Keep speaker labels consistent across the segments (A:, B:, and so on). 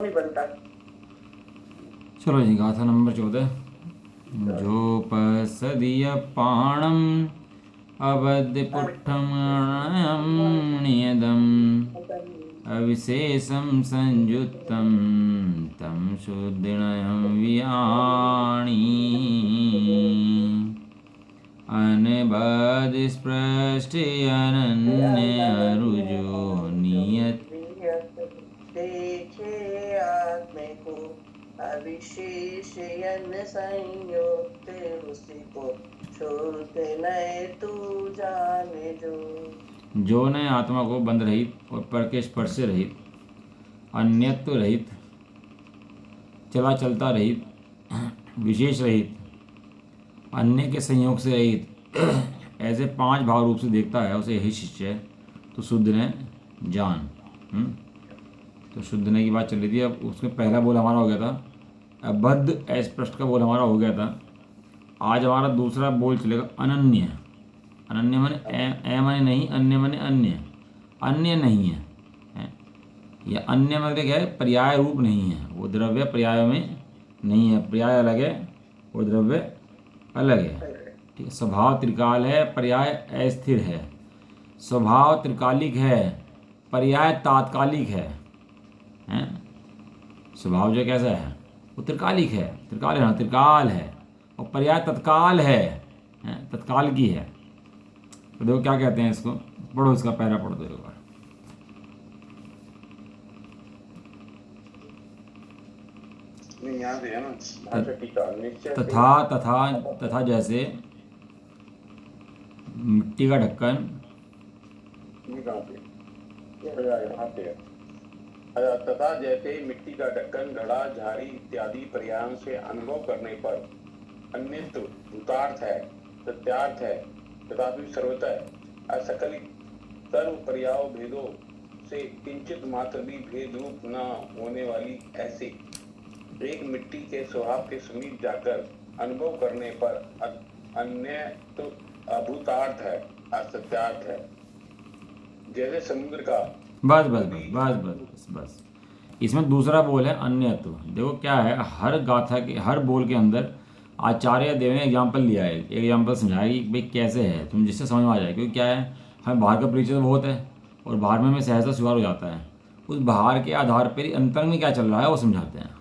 A: नहीं बनता।
B: चलो जी, गाथा नंबर 14। जोपसदीयपाणम् अवध्यपुट्ठमणयम् अविशेषं संयुक्तं तं शुद्धिणयं वियाणी अनबधिस्पृष्टयनन्यरुजो नियत
A: देखे आत्मे को अविशेषयन संयुक्त उसी को शुद्ध नए तू जाने
B: जो ने आत्मा को बंध रहित और पर के स्पर्श से रहित, अन्यत्व रहित, चला चलता रहित, विशेष रहित, अन्य के संयोग से रहित ऐसे 5 भाव रूप से देखता है, उसे यही शिष्य है। तो शुद्ध ने जान। तो शुद्ध ने की बात चल रही थी। अब उसमें पहला बोल हमारा हो गया था, अबद्ध अस्पष्ट का बोल हमारा हो गया था। आज हमारा दूसरा बोल चलेगा अनन्य। अनन्य माने ए माने नहीं, अन्य माने अन्य, अन्य नहीं है, या अन्य मतलब क्या है, पर्याय रूप नहीं है। वो द्रव्य पर्याय में नहीं है, पर्याय अलग है, वो द्रव्य अलग है। ठीक है। स्वभाव त्रिकाल है, पर्याय अस्थिर है। स्वभाव त्रिकालिक है, पर्याय तात्कालिक है। हैं? स्वभाव जो कैसा है, वो त्रिकालिक है, त्रिकाल है ना, त्रिकाल है। और पर्याय तत्काल है, तत्काल की है। तो देखो क्या कहते हैं इसको, पढ़ो इसका पहला पढ़ दो एक बार।
A: यहाँ से है ना भाषा टीका निश्चय से
B: तथा तथा तथा जैसे मिट्टी का ढक्कन,
A: ये कहाँ पे यहाँ पे है। तथा जैसे मिट्टी का ढक्कन घड़ा झाड़ी इत्यादि पर्यायों से अनुभव करने पर अन्यत्व भूतार्थ है, सत्यार्थ है, तथापि सर्वतः असकलित सर्व पर्याय भेदों से किंचित मात्र भी भेद रूप न होने वाली ऐसे एक मिट्टी के स्वभाव के समीप जाकर अनुभव करने पर अन्य तो अभूतार्थ है, असत्यार्थ है। जैसे समुद्र का
B: बस बस बस बस बस बस बस। इसमें दूसरा बोल है अन्यत्व। देखो क्या है, हर गाथा के हर बोल के अंदर आचार्य देव ने एग्जाम्पल लिया है, एक एग्जाम्पल समझाया कि भाई कैसे है, तुम जिससे समझ में आ जाए। क्योंकि क्या है, हमें बाहर का परिचय तो बहुत है और बाहर में हमें सहजता स्वीकार हो जाता है। उस बाहर के आधार पर अंतर में क्या चल रहा है वो समझाते हैं।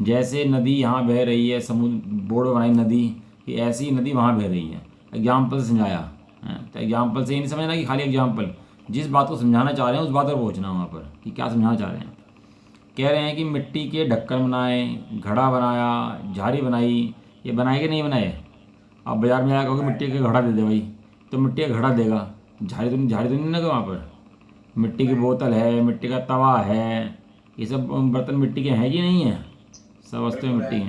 B: जैसे नदी यहाँ बह रही है, समुद्र बोर्ड बनाई नदी कि ऐसी नदी वहाँ बह रही है, एग्जाम्पल से समझाया है। तो एग्जाम्पल से ही नहीं समझना कि खाली एग्जाम्पल, जिस बात को समझाना चाह रहे हैं उस बात पर पहुँचना वहाँ पर कि क्या समझाना चाह रहे हैं। कह रहे हैं कि मिट्टी के ढक्कन बनाए, घड़ा बनाया, झाड़ी बनाई, ये बनाए कि नहीं बनाए। आप बाजार में जाकर कहोगे मिट्टी का घड़ा दे दे भाई, तो मिट्टी का घड़ा देगा, झाड़ी तो नहीं ना वहाँ पर। मिट्टी की बोतल है, मिट्टी का तवा है, ये सब बर्तन मिट्टी के हैं कि नहीं है, सब वस्तुएं मिट्टी के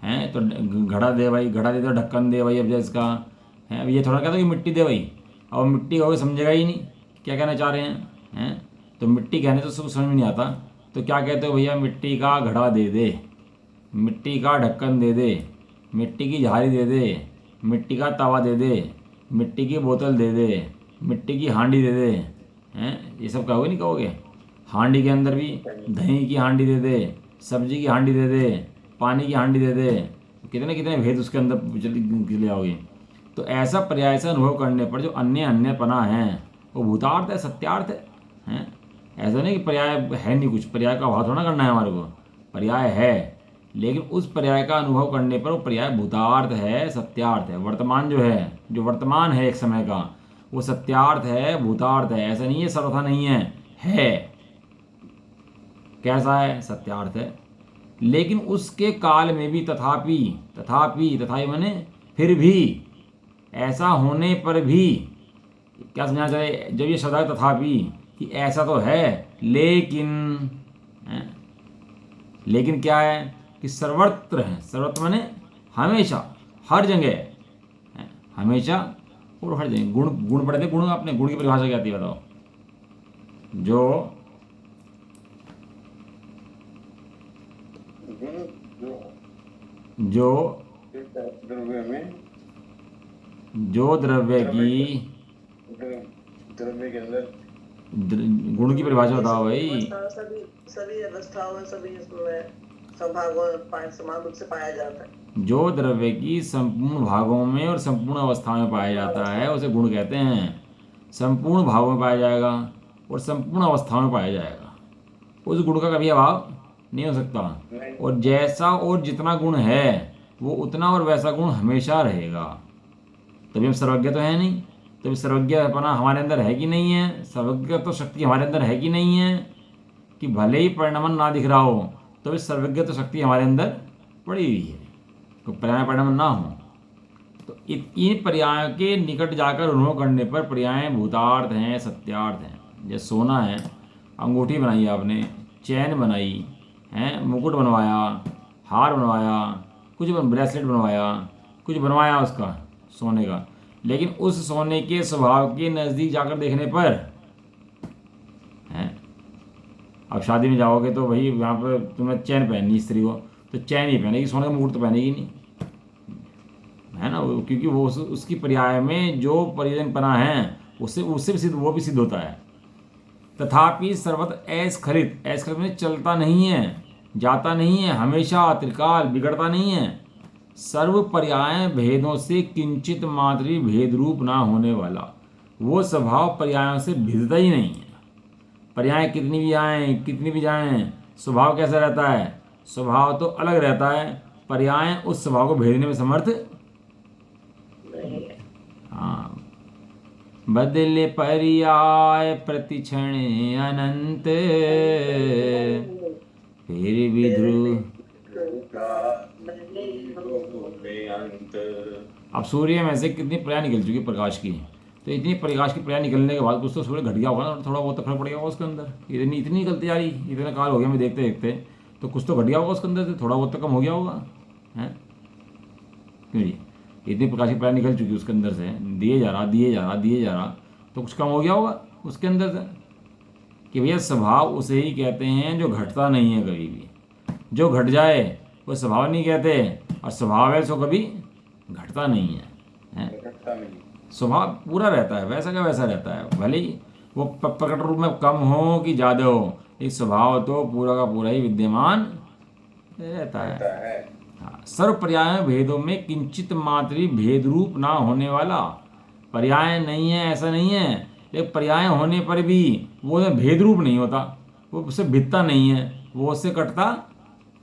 B: हैं। तो घड़ा दे भाई, घड़ा दे दो, ढक्कन दे भाई। अब जैसे इसका है, अब ये थोड़ा कहता कि मिट्टी दे भाई, अब मिट्टी होगी समझेगा ही नहीं क्या कहना चाह रहे हैं। तो मिट्टी कहने तो सब समझ में नहीं आता, तो क्या कहते हो भैया, मिट्टी का घड़ा दे दे, मिट्टी का ढक्कन दे दे, मिट्टी की झाड़ी दे दे, मिट्टी का तवा दे दे, मिट्टी की बोतल दे दे, मिट्टी की हांडी दे दे। ये सब कहोगे नहीं कहोगे। हांडी के अंदर भी दही की हांडी दे दे, सब्जी की हांडी दे दे, पानी की हांडी दे दे, कितने कितने भेद उसके अंदर चले आओगे। तो ऐसा पर्याय से अनुभव करने पर जो अन्य अन्यपना है वो भूतार्थ है, सत्यार्थ है। ऐसा नहीं कि पर्याय है नहीं, कुछ पर्याय का अभाव थोड़ा करना है हमारे को, पर्याय है, लेकिन उस पर्याय का अनुभव करने पर वो पर्याय भूतार्थ है, सत्यार्थ है। वर्तमान जो है, जो वर्तमान है एक समय का, वो सत्यार्थ है, भूतार्थ है। ऐसा नहीं है सर्वथा नहीं है। कैसा है, सत्यार्थ है। लेकिन उसके काल में भी तथापि, तथापि माने फिर भी, ऐसा होने पर भी, क्या समझना चाहिए जब ये शब्द है तथापि, कि ऐसा तो है लेकिन, है? लेकिन क्या है कि सर्वत्र है, सर्वत्र माने हमेशा, हर जगह है, हमेशा और हर जगह। गुण, गुण पढ़े थे, गुण आपने, गुण की परिभाषा क्या आती है बताओ। जो जो
A: द्रव्य में,
B: जो द्रव्य की,
A: द्रव्य के अंदर
B: गुण की परिभाषा बताओ भाई।
C: अवस्था सभी सभी अवस्थाओं में सभी इसमें संभागों में समान रूप से पाया जाता है।
B: जो द्रव्य की संपूर्ण भागों में और संपूर्ण अवस्था में पाया जाता है उसे गुण कहते हैं। संपूर्ण भागों में पाया जाएगा और संपूर्ण अवस्थाओं में पाया जाएगा, उस गुण का कभी अभाव नहीं हो सकता।
A: नहीं।
B: और जैसा और जितना गुण है वो उतना और वैसा गुण हमेशा रहेगा। तभी हम सर्वज्ञ तो है नहीं, तभी सर्वज्ञपना हमारे अंदर है कि नहीं है, सर्वज्ञ तो शक्ति हमारे अंदर है कि नहीं है, कि भले ही परिणामन ना दिख रहा हो तो भी सर्वज्ञ तो शक्ति हमारे अंदर पड़ी हुई है, तो पर्याय परिणामन ना हो। तो इन पर्यायों के निकट जाकर अनुभव करने पर पर्याय भूतार्थ हैं, सत्यार्थ हैं। जैसे सोना है, अंगूठी बनाई आपने, चैन बनाई है, मुकुट बनवाया, हार बनवाया, कुछ ब्रेसलेट बनवाया, कुछ बनवाया उसका सोने का, लेकिन उस सोने के स्वभाव के नज़दीक जाकर देखने पर हैं, अब शादी में जाओगे तो भाई वहाँ पर तुम्हें चैन पहननी स्त्री को, तो चैन ही पहनेगी, सोने का मुकुट तो पहनेगी नहीं, है ना, क्योंकि वो उसकी पर्याय में जो परिजनपना है उससे उससे भी सिद्ध, वो भी सिद्ध होता है। तथापि सर्वत अस्खलित, अस्खलित में चलता नहीं है, जाता नहीं है, हमेशा त्रिकाल बिगड़ता नहीं है, सर्व पर्याय भेदों से किंचित मात्र भी भेद रूप ना होने वाला, वो स्वभाव पर्यायों से भिदता ही नहीं है। पर्याय कितनी भी आए कितनी भी जाएं, स्वभाव कैसा रहता है, स्वभाव तो अलग रहता है, पर्याय उस स्वभाव को भेदने में समर्थ
C: नहीं है।
B: हाँ। बदले पर्याय प्रतिक्षण अनंत, फिर भी ध्रुव।
A: अंत।
B: अब सूर्य में से कितनी पर्याय निकल चुकी प्रकाश की, तो इतनी प्रकाश की पर्याय निकलने के बाद कुछ तो सूर्य घट गया होगा ना, थोड़ा बहुत तो फर्क पड़ गया होगा उसके अंदर, इतनी इतनी निकलती जा रही, इतना काल हो गया मैं देखते देखते, तो कुछ तो घट गया होगा उसके अंदर से, थोड़ा बहुत तो कम हो गया होगा, है क्यों जी? इतनी प्रकाश की पर्याय निकल चुकी उसके अंदर से, दिए जा रहा दिए जा रहा दिए जा रहा, तो कुछ कम हो गया होगा उसके अंदर से। कि भैया स्वभाव उसे ही कहते हैं जो घटता नहीं है कभी भी, जो घट जाए वो स्वभाव नहीं कहते, और स्वभाव है सो कभी घटता नहीं है,
A: घटता नहीं।
B: स्वभाव पूरा रहता है, वैसा का वैसा रहता है, भले ही वो प्रकट रूप में कम हो कि ज़्यादा हो, इस स्वभाव तो पूरा का पूरा ही विद्यमान रहता है।
A: रहता है।
B: हाँ, सर्व पर्याय भेदों में किंचित मात्र भी भेद रूप ना होने वाला, पर्याय नहीं है ऐसा नहीं है, लेकिन पर्याय होने पर भी वो भेद रूप नहीं होता, वो उससे भिदता नहीं है, वो उससे कटता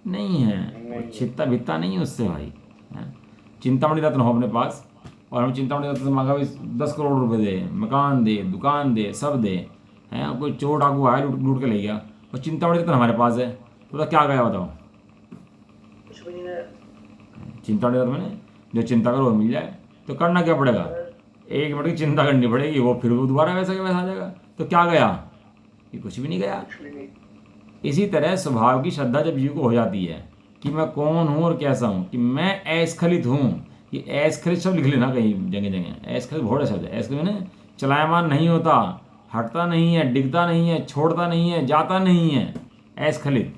B: नहीं है, वो छिपता भिदता नहीं है उससे भाई, है? चिंतामणि रत्न हो अपने पास और हम चिंतामणि रत्न से मांगा भी 10 करोड़ रुपए दे, मकान दे, दुकान दे, सब दे, हैं, कोई चोर डाकू आया लूट लूट के ले गया, और चिंतामणि रत्न हमारे पास है, तो क्या गया बताओ?
C: कुछ भी नहीं है।
B: चिंतामणि रत्न मैंने जो चिंता करो वो मिल जाए, तो करना क्या पड़ेगा? 1 मिनट की चिंता करनी पड़ेगी, वो फिर वो दोबारा वैसा का वैसा आ जाएगा, तो क्या गया? ये कुछ भी नहीं गया।
C: कुछ भी नहीं।
B: इसी तरह स्वभाव की श्रद्धा जब जीव को हो जाती है कि मैं कौन हूँ और कैसा हूँ, कि मैं अस्खलित हूँ, ये अस्खलित शब्द लिख लेना कहीं जगह जगह, अस्खलित बहुत शब्द है, अस्खलित मैंने चलायमान नहीं होता, हटता नहीं है, डिगता नहीं है, छोड़ता नहीं है, जाता नहीं है, अस्खलित,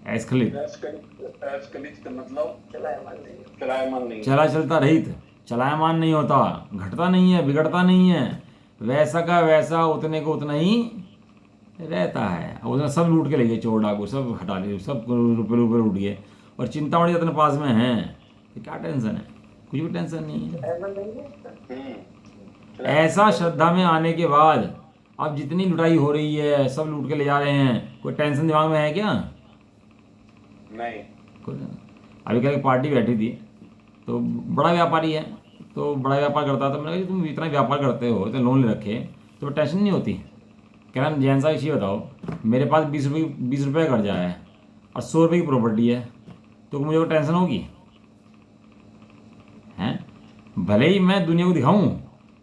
B: अस्खलित
A: अस्खलित का मतलब
C: चलायमान नहीं है।
A: चलायमान नहीं।
B: चला चलता रहित, चलायमान नहीं होता, घटता नहीं है, बिगड़ता नहीं है, वैसा का वैसा उतने को उतना ही रहता है। उसने सब लूट के ले गए, चोर डाकू सब हटा लिए, सब रुपये रुपये लूट गए, और चिंतामणि अपने पास में है, तो क्या टेंशन है? कुछ भी टेंशन नहीं है।
C: चलायमान नहीं है।
B: ऐसा श्रद्धा में आने के बाद अब जितनी लुटाई हो रही है, सब लूट के ले जा रहे हैं, कोई टेंशन दिमाग में है क्या?
A: नहीं।
B: अभी क्या पार्टी बैठी थी, तो बड़ा व्यापारी है, तो बड़ा व्यापार करता था, मैंने कहा तुम इतना व्यापार करते हो, तो लोन ले रखे, तो टेंशन नहीं होती? कह रहा जैन साहब ये बताओ, मेरे पास 20 रुपये कर्जा है और 100 रुपये की प्रॉपर्टी है, तो मुझे को टेंशन होगी? हैं, भले ही मैं दुनिया को दिखाऊं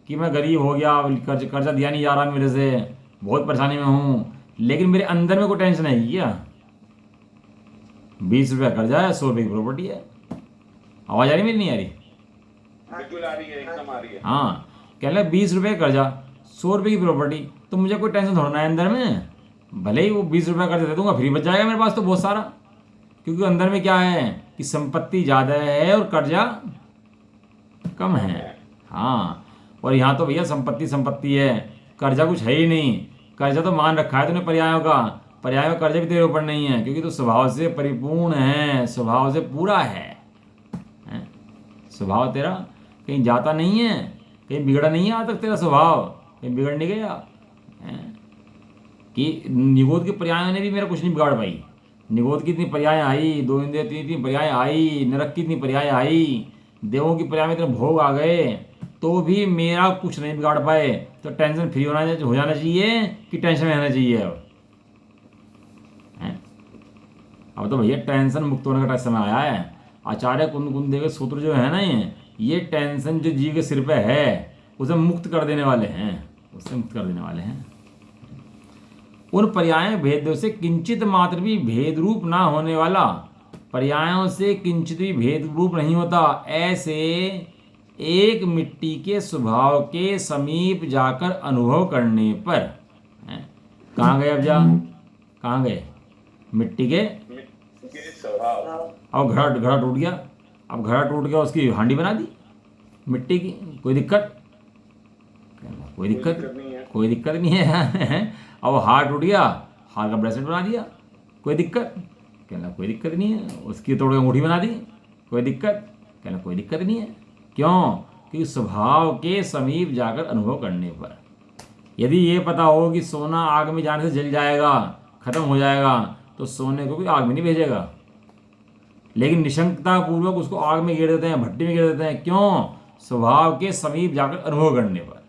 B: कि मैं गरीब हो गया, कर्जा दिया नहीं जा रहा मेरे से, बहुत परेशानी में हूँ, लेकिन मेरे अंदर में कोई टेंशन है क्या? 20 रुपये कर्जा है, 100 रुपये की प्रॉपर्टी है। आवाज़ आ रही मेरी? नहीं आ रही?
A: बिल्कुल आ रही है, एकदम आ रही है।
B: हाँ, कह रहे 20 रुपये कर्जा, 100 रुपये की प्रॉपर्टी, तो मुझे कोई टेंशन थोड़ा ना है अंदर में, भले ही वो 20 रुपये कर्जा दे दूंगा, फ्री बच जाएगा मेरे पास तो बहुत सारा, क्योंकि अंदर में क्या है कि संपत्ति ज़्यादा है और कर्जा कम है। हाँ, और यहाँ तो भैया संपत्ति है, कर्जा कुछ है ही नहीं, कर्जा तो मान रखा है तूने पर्यायों का, पर्यायों का कर्जा भी तेरे ऊपर नहीं है, क्योंकि तू स्वभाव से परिपूर्ण है, स्वभाव से पूरा है? स्वभाव तेरा कहीं जाता नहीं है, कहीं बिगड़ा नहीं है आज तक तेरा स्वभाव, कहीं बिगड़ नहीं गया है? कि निगोद की पर्यायों ने भी मेरा कुछ नहीं बिगाड़ पाई। निगोद की इतनी पर्याय आई, दो इंद्रिय इतनी इतनी पर्याय आई, नरक की इतनी पर्याय आई, देवों की पर्याय में इतने भोग आ गए, तो भी मेरा कुछ नहीं बिगाड़ पाए। तो टेंशन फ्री हो जाना चाहिए कि टेंशन में रहना चाहिए? अब तो भैया टेंशन मुक्त होने का समय आया है। आचार्य कुंद के सूत्र जो है ना, ये टेंशन जो जीव के सिर पे है उसे मुक्त कर देने वाले हैं, उससे मुक्त कर देने वाले हैं। उन पर्याय भेदों से किंचित मात्र भी भेद रूप ना होने वाला, पर्यायों से किंचित भी भेद रूप नहीं होता, ऐसे एक मिट्टी के स्वभाव के समीप जाकर अनुभव करने पर, कहाँ गए अब जा, कहाँ गए? मिट्टी के
A: स्वभाव।
B: अब घड़ा टूट गया, अब घड़ा टूट गया, उसकी हांडी बना दी मिट्टी की, कोई दिक्कत? कोई दिक्कत नहीं है। अब हार टूट गया, हार का ब्रेसलेट बना दिया, कोई दिक्कत? कहना कोई दिक्कत नहीं है। उसकी तोड़ के अंगूठी बना दी, कोई दिक्कत? कहना कोई दिक्कत नहीं है। क्यों? क्योंकि स्वभाव के समीप जाकर अनुभव करने पर। यदि ये पता हो कि सोना आग में जाने से जल जाएगा, खत्म हो जाएगा, तो सोने को कोई आग में नहीं भेजेगा, लेकिन निशंकता पूर्वक उसको आग में गिर देते हैं, भट्टी में गिर देते हैं। क्यों? स्वभाव के समीप जाकर अनुभव करने पर।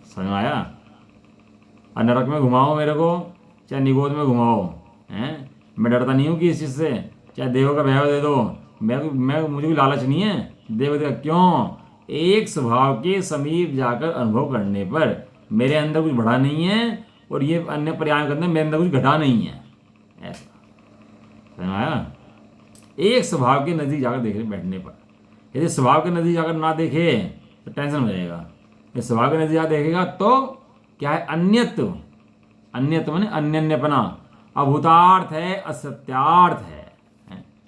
B: समझ में आया? और नरक में घुमाओ मेरे को, चाहे निगोद में घुमाओ, हैं, मैं डरता नहीं हूँ कि इस चीज़ से, चाहे देव का वैभव दे दो, मुझे कोई लालच नहीं है देव का। क्यों? एक स्वभाव के समीप जाकर अनुभव करने पर मेरे अंदर कुछ बढ़ा नहीं है, और ये अन्य पर्याय के अंदर मेरे अंदर कुछ घटा नहीं है। ऐसा समझ में आया? एक स्वभाव के नज़दीक जाकर देखने बैठने पर। यदि स्वभाव के नज़दीक जाकर ना देखे तो टेंशन हो जाएगा। यदि स्वभाव के नज़दीक जाकर देखेगा तो क्या है? अन्यत्व। अन्यत्व माने अन्यन्यपना, अभूतार्थ है, असत्यार्थ है।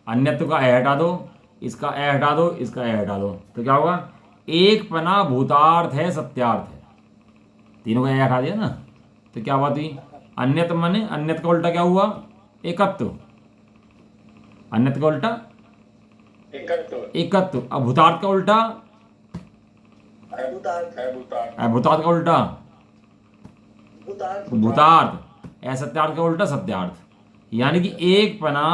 B: अन्यत्व का ए हटा दो, इसका ए हटा दो, इसका ए हटा दो, तो क्या होगा? एक पना भूतार्थ है, सत्यार्थ है। तीनों का ए हटा दिया ना, तो क्या बात हुई? अन्यत्व माने, अन्यत्व का उल्टा क्या हुआ? एकत्व। अन्यत्व का उल्टा एकत्व। अभूतार्थ का उल्टा अभूतार्थ का उल्टा भूतार्थ। असत्यार्थ का उल्टा सत्यार्थ। यानी कि एक पना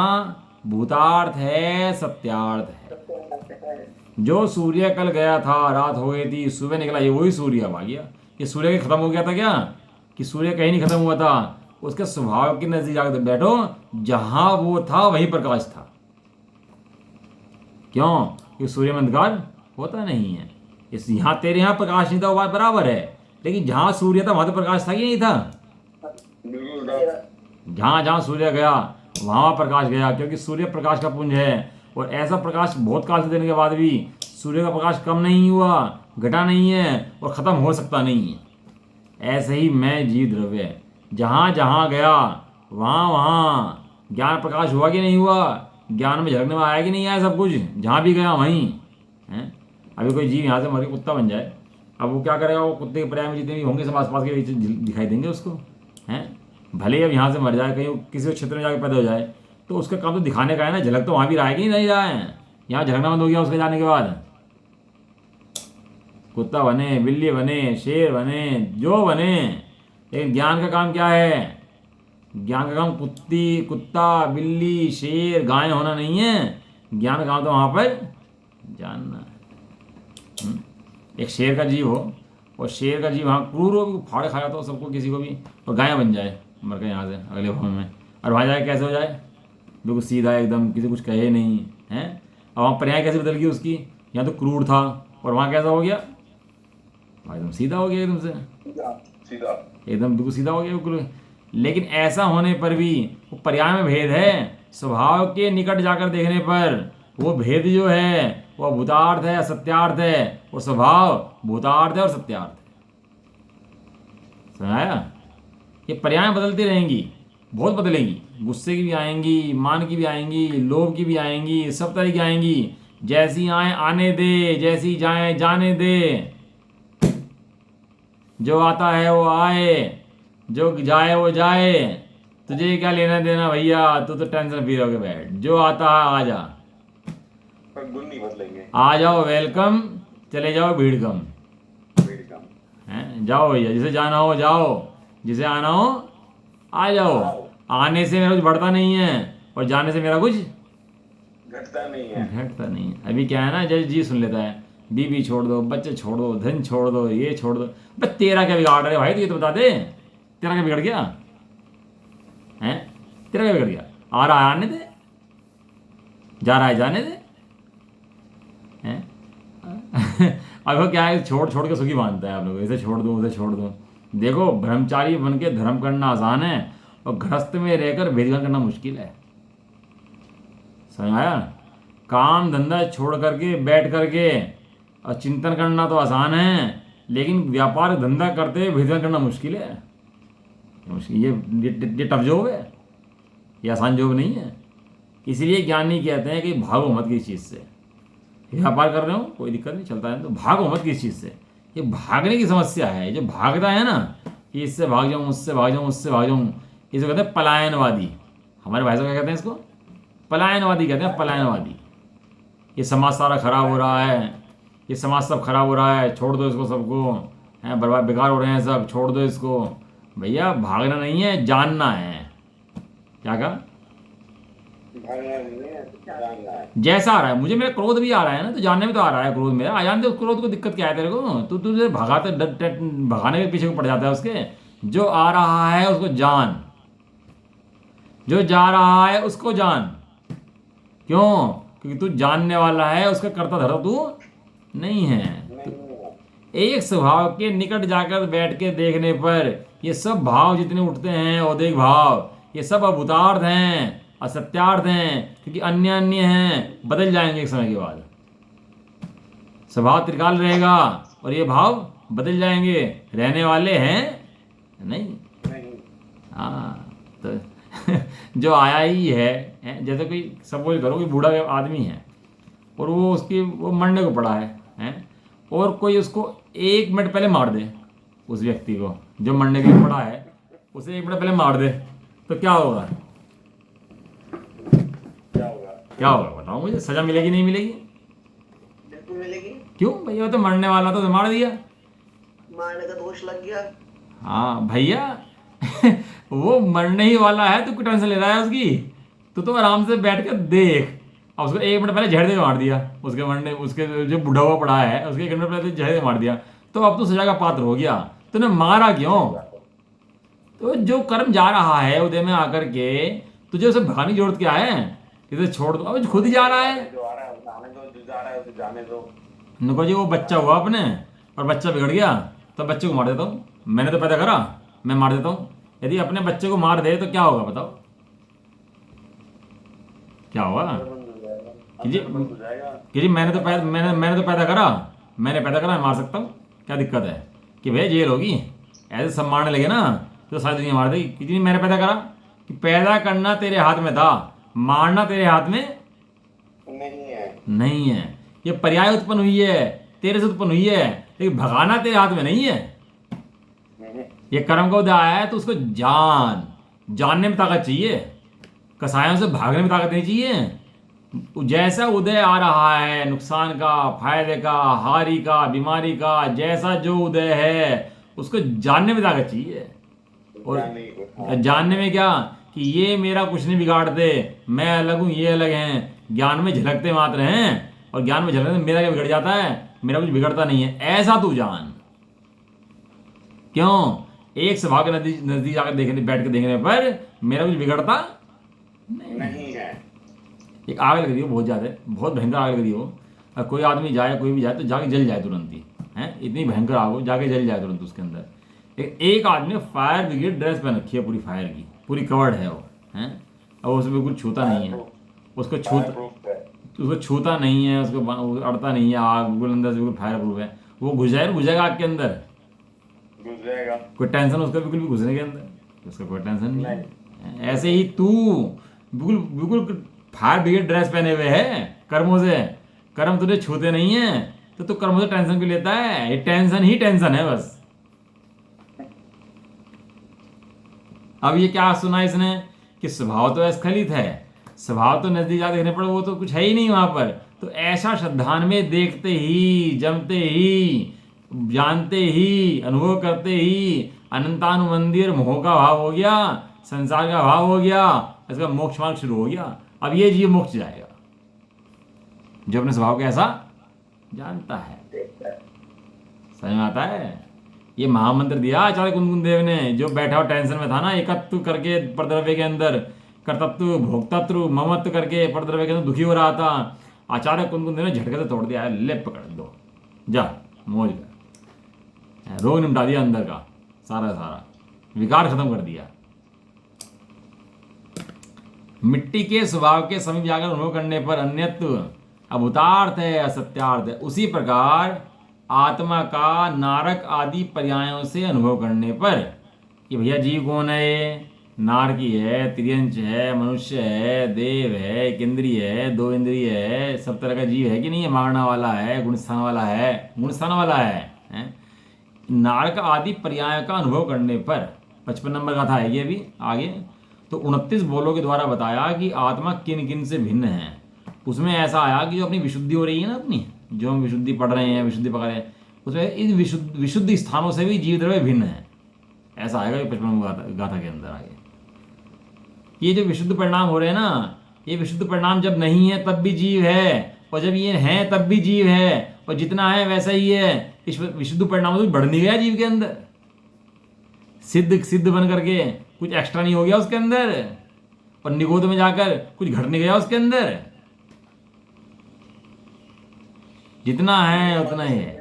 B: भूतार्थ है, सत्यार्थ है। जो सूर्य कल गया था, रात हो गई थी, सुबह निकला, ये वही सूर्य अब आ गया। ये सूर्य के खत्म हो गया था क्या? कि सूर्य कहीं नहीं खत्म हुआ था। उसके स्वभाव के नजदीक जाकर बैठो, जहां वो था वहीं प्रकाश था। क्यों? कि सूर्य में अंधकार होता नहीं है। इस यहाँ तेरे यहाँ प्रकाश नहीं था, वो बात बराबर है, लेकिन जहां सूर्य था वहां तो प्रकाश था कि नहीं था? जहां जहां सूर्य गया वहां प्रकाश गया, क्योंकि सूर्य प्रकाश का पुंज है। और ऐसा प्रकाश बहुत काल से देने के बाद भी सूर्य का प्रकाश कम नहीं हुआ, घटा नहीं है, और खत्म हो सकता नहीं है। ऐसे ही मैं जीव द्रव्य जहां जहां गया वहां वहां ज्ञान प्रकाश हुआ कि नहीं हुआ? ज्ञान में झलकने में आया कि नहीं आया? सब कुछ जहां भी गया वहीं है। अभी कोई जीव यहाँ से मर के कुत्ता बन जाए, अब वो क्या करेगा? वो कुत्ते के पर्याय में जितने भी होंगे सब आसपास के दिखाई देंगे उसको, हैं। भले ही अब यहाँ से मर जाए, कहीं किसी क्षेत्र में जाकर पैदा हो जाए, तो उसका काम तो दिखाने का है ना, झलक तो वहाँ भी रहा है कि नहीं रहा है? यहाँ झलकना बंद हो गया उसके जाने के बाद। कुत्ता बने, बिल्ली बने, शेर बने, जो बने, लेकिन ज्ञान का काम क्या है? ज्ञान का काम कुत्ता, बिल्ली, शेर, गाय होना नहीं है। ज्ञान का काम तो वहाँ पर जानना है। एक शेर का जीव हो, और शेर का जीव वहाँ क्रूर हो, फाड़े खा जाता हो सबको, किसी को भी, और गाय बन जाए मर के यहाँ से अगले भवन में, और वहाँ जाए कैसे हो जाए? बिल्कुल सीधा एकदम, किसी कुछ कहे नहीं है। और वहाँ पर्याय कैसे बदल गई उसकी? यहाँ तो क्रूर था, और वहाँ कैसा हो गया? एकदम सीधा हो गया, एकदम से
A: सीधा,
B: एकदम बिल्कुल सीधा हो गया बिल्कुल। लेकिन ऐसा होने पर भी वो पर्याय में भेद है। स्वभाव के निकट जाकर देखने पर वो भेद जो है वो भूतार्थ है, सत्यार्थ है। वो स्वभाव भूतार्थ है और सत्यार्थ है। समझ आया? ये पर्याय बदलती रहेंगी, बहुत बदलेंगी। गुस्से की भी आएंगी, मान की भी आएंगी, लोभ की भी आएंगी, सब तरह की आएंगी। जैसी आए आने दे, जैसी जाए जाने दे। जो आता है वो आए, जो जाए वो जाए, तुझे क्या लेना देना भैया, तू तो टेंशन फ्री होके बैठ, जो आता है आ जा,
A: पर गुण नहीं बदलेंगे।
B: आ जाओ वेलकम, चले जाओ भीड़ कम।
A: वेलकम।
B: हैं, जाओ भैया, जिसे जाना हो जाओ, जिसे आना हो आ जाओ। आने से मेरा कुछ बढ़ता नहीं है और जाने से मेरा कुछ
A: घटता नहीं है।
B: घटता नहीं है। अभी क्या है ना, जज जी सुन लेता है, बीवी छोड़ दो, बच्चे छोड़ दो, धन छोड़ दो, ये छोड़ दो। बस तेरा क्या बिगाड़ रहे भाई, तो ये तो बता दे, तेरा क्या बिगड़ गया है? तेरा क्या बिगड़ गया? आ रहा है आने दे, जा रहा है जाने दे, हैं? अब वो क्या है, छोड़ छोड़ के सुखी मानता है आप लोग, इसे छोड़ दो उसे छोड़ दो। देखो, ब्रह्मचारी बन के धर्म करना आसान है और गृहस्थ में रहकर भेदभाव करना मुश्किल है। समझ आया? काम धंधा छोड़ करके बैठ करके और चिंतन करना तो आसान है, लेकिन व्यापार धंधा करते हुए भेदभाव करना मुश्किल है। ये टफ जॉब है, ये आसान जॉब नहीं है। इसलिए ज्ञानी कहते हैं कि भागो मत किसी चीज़ से। व्यापार कर रहे हो कोई दिक्कत नहीं, चलता है, तो भागो मत किसी चीज़ से। ये भागने की समस्या है, जो भागता है ना कि इससे भाग जाऊँ, उससे भाग जाऊँ, उससे भाग जाऊँ, इसको कहते हैं पलायनवादी। हमारे भाई साहब क्या कहते हैं इसको? पलायनवादी कहते हैं, पलायनवादी। ये समाज सारा खराब हो रहा है, ये समाज सब खराब हो रहा है, छोड़ दो इसको सबको, हैं बर्बाद बेकार हो रहे हैं सब, छोड़ दो इसको। भैया भागना नहीं है, जानना है। क्या कहा?
A: भागना नहीं है, जानना है।
B: जैसा आ रहा है, मुझे मेरा क्रोध भी आ रहा है ना, तो जानने में तो आ रहा है क्रोध मेरा, आ जान दे उस क्रोध को, दिक्कत क्या है तेरे को? तू तुझे भगाते भगाने के पीछे को पड़ जाता है उसके। जो आ रहा है उसको जान, जो जा रहा है उसको जान। क्यों? क्योंकि तू जानने वाला है, उसका कर्ता धर्ता तू नहीं है। एक स्वभाव के निकट जाकर बैठ के देखने पर ये सब भाव जितने उठते हैं, औदिक भाव, ये सब अभूतार्थ हैं, असत्यार्थ हैं, क्योंकि अन्य अन्य हैं, बदल जाएंगे एक समय के बाद। स्वभाव त्रिकाल रहेगा और ये भाव बदल जाएंगे, रहने वाले हैं नहीं। हाँ, तो जो आया ही है, जैसे कोई सपोज करो कि बूढ़ा आदमी है और वो मरने को पड़ा है, और कोई उसको 1 मिनट पहले मार दे, उस व्यक्ति को जो मरने के लिए पड़ा है, उसे 1 मिनट पहले मार दे, तो क्या होगा? क्या होगा बताओ मुझे? सजा मिलेगी नहीं मिलेगी?
C: बिल्कुल मिलेगी।
B: क्यों भैया? तो मरने वाला तो मार दिया,
C: मारने का दोष लग गया।
B: हाँ भैया वो मरने ही वाला है, तू क्यों टेंशन ले रहा है उसकी? तो आराम से बैठ कर देख। अब उसको 1 मिनट पहले झड़ दे मार दिया, उसके मरने, उसके जो बूढ़ा हुआ पड़ा है उसके 1 मिनट पहले झड़ दे मार दिया, तो अब तो सजा का पात्र हो गया। तूने मारा क्यों? तो जो कर्म जा रहा है उदय में आकर के, तुझे उसे भगाने की जरूरत क्या है? इसे छोड़ दो, अब खुद ही जा रहा है।
A: जो आ रहा है उसे आने दो, जो जा रहा है उसे जाने दो।
B: नुको जी, वो बच्चा हुआ अपने और बच्चा बिगड़ गया तो बच्चे को मार देता हूँ, मैंने तो पैदा करा, मैं मार देता हूँ। यदि अपने बच्चे को मार दे तो क्या होगा बताओ? क्या होगा कि जी मैंने तो पैदा करा, मैं मार सकता हूँ, क्या दिक्कत है? कि भैया जेल होगी, ऐसे सब मारने लगे ना तो सारी दुनिया मार देगी। कि मैंने पैदा करा, कि पैदा करना तेरे हाथ में था, मारना तेरे हाथ में नहीं है। ये पर्याय उत्पन्न हुई है, तेरे से उत्पन्न हुई है, लेकिन भगाना तेरे हाथ में नहीं है। ये कर्म का उदय आया है तो उसको जानने में ताकत चाहिए, कसायों से भागने में ताकत नहीं चाहिए। जैसा उदय आ रहा है, नुकसान का, फायदे का, हारी का, बीमारी का, जैसा जो उदय है उसको जानने में ताकत चाहिए। और जानने में क्या कि ये मेरा कुछ नहीं बिगाड़ते, मैं अलग हूँ, ये अलग हैं, ज्ञान में झलकते मात्र हैं, और ज्ञान में झलकते मेरा क्या बिगड़ जाता है? मेरा कुछ बिगड़ता नहीं है, ऐसा तू जान। क्यों? एक स्वभाव के नजदीक जाकर बैठ के देखने पर मेरा कुछ बिगड़ता
A: नहीं है।
B: एक आग लग रही हो बहुत ज़्यादा, बहुत भयंकर आग लग रही हो, और कोई आदमी जाए, कोई भी जाए तो जाके जल जाए तुरंत ही, है इतनी भयंकर आग हो, जाके जल जाए तुरंत उसके अंदर। एक आदमी ने फायर ब्रिगेड ड्रेस पहन रखी है, पूरी फायर की, पूरी कवर्ड है वो, है, और उसमें कुछ छूता नहीं है, उसको छूता नहीं है, उसको अड़ता नहीं है, आग बिल्कुल अंदर से बिल्कुल फायर प्रूफ है। वो घुसेगा आग के अंदर, कोई टेंशन उसका बिल्कुल भी घुसने के अंदर, उसका कोई टेंशन नहीं है। ऐसे ही तू बिल्कुल फायर ब्रिगेड ड्रेस पहने हुए है कर्मों से, कर्म तुझे छूते नहीं है, तो तू कर्मों से टेंशन क्यों लेता है? ये टेंशन ही टेंशन है बस। अब ये क्या सुना इसने कि स्वभाव तो स्खलित है, स्वभाव तो नजदीक जा देखने पर वो तो कुछ है ही नहीं वहां पर। तो ऐसा श्रद्धान में देखते ही, जमते ही, जानते ही, अनुभव करते ही अनंतानुमंदिर मोह का भाव हो गया, संसार का भाव हो गया, इसका मोक्ष मार्ग शुरू हो गया। अब ये जीव मोक्ष जाएगा जो अपने स्वभाव को ऐसा जानता है।
C: देखता है।
B: समझ में आता है? ये महामंत्र दिया आचार्य कुंदकुंद देव ने, जो बैठा हुआ टेंशन में था ना, एकत्व करके परद्रव्य के अंदर, कर्तत्व भोक्तत्व ममत्व करके परद्रव्य के अंदर दुखी हो रहा था। आचार्य कुंदकुंद देव ने झटके से तोड़ दिया है, ले पकड़ दो, जा मौज कर, रोग निपटा दिया अंदर का सारा सारा, विकार खत्म कर दिया। मिट्टी के स्वभाव के समीप जाकर अनुभव करने पर अन्यत्व अभूतार्थ है, असत्यार्थ है। उसी प्रकार आत्मा का नारक आदि पर्यायों से अनुभव करने पर कि भैया जीव कौन है, नारकी है, त्रियंच है, मनुष्य है, देव है, एक इंद्रिय है, दो इंद्रिय है, सब तरह का जीव है कि नहीं है, मारना वाला है, गुणस्थान वाला है, गुणस्थान वाला है? नारक आदि पर्यायों का अनुभव करने पर 55 नंबर का था ये भी आगे, तो 29 बोलों के द्वारा बताया कि आत्मा किन किन से भिन्न है। उसमें ऐसा आया कि जो अपनी विशुद्धि हो रही है ना, अपनी जो हम विशुद्धि पढ़ रहे हैं, विशुद्धि पकड़ रहे हैं, उसमें इन विशुद्ध स्थानों से भी जीव द्रव्य भिन्न है। ऐसा आएगा 55 गाथा के अंदर आगे। ये जो विशुद्ध परिणाम हो रहे हैं ना, ये विशुद्ध परिणाम जब नहीं है तब भी जीव है, और जब ये है तब भी जीव है, और जितना है वैसा ही है। इस विशुद्ध परिणाम तो बढ़ नहीं गया जीव के अंदर, सिद्ध सिद्ध बन करके कुछ एक्स्ट्रा नहीं हो गया उसके अंदर, और निगोद में जाकर कुछ घट नहीं गया उसके अंदर, जितना है उतना ही है।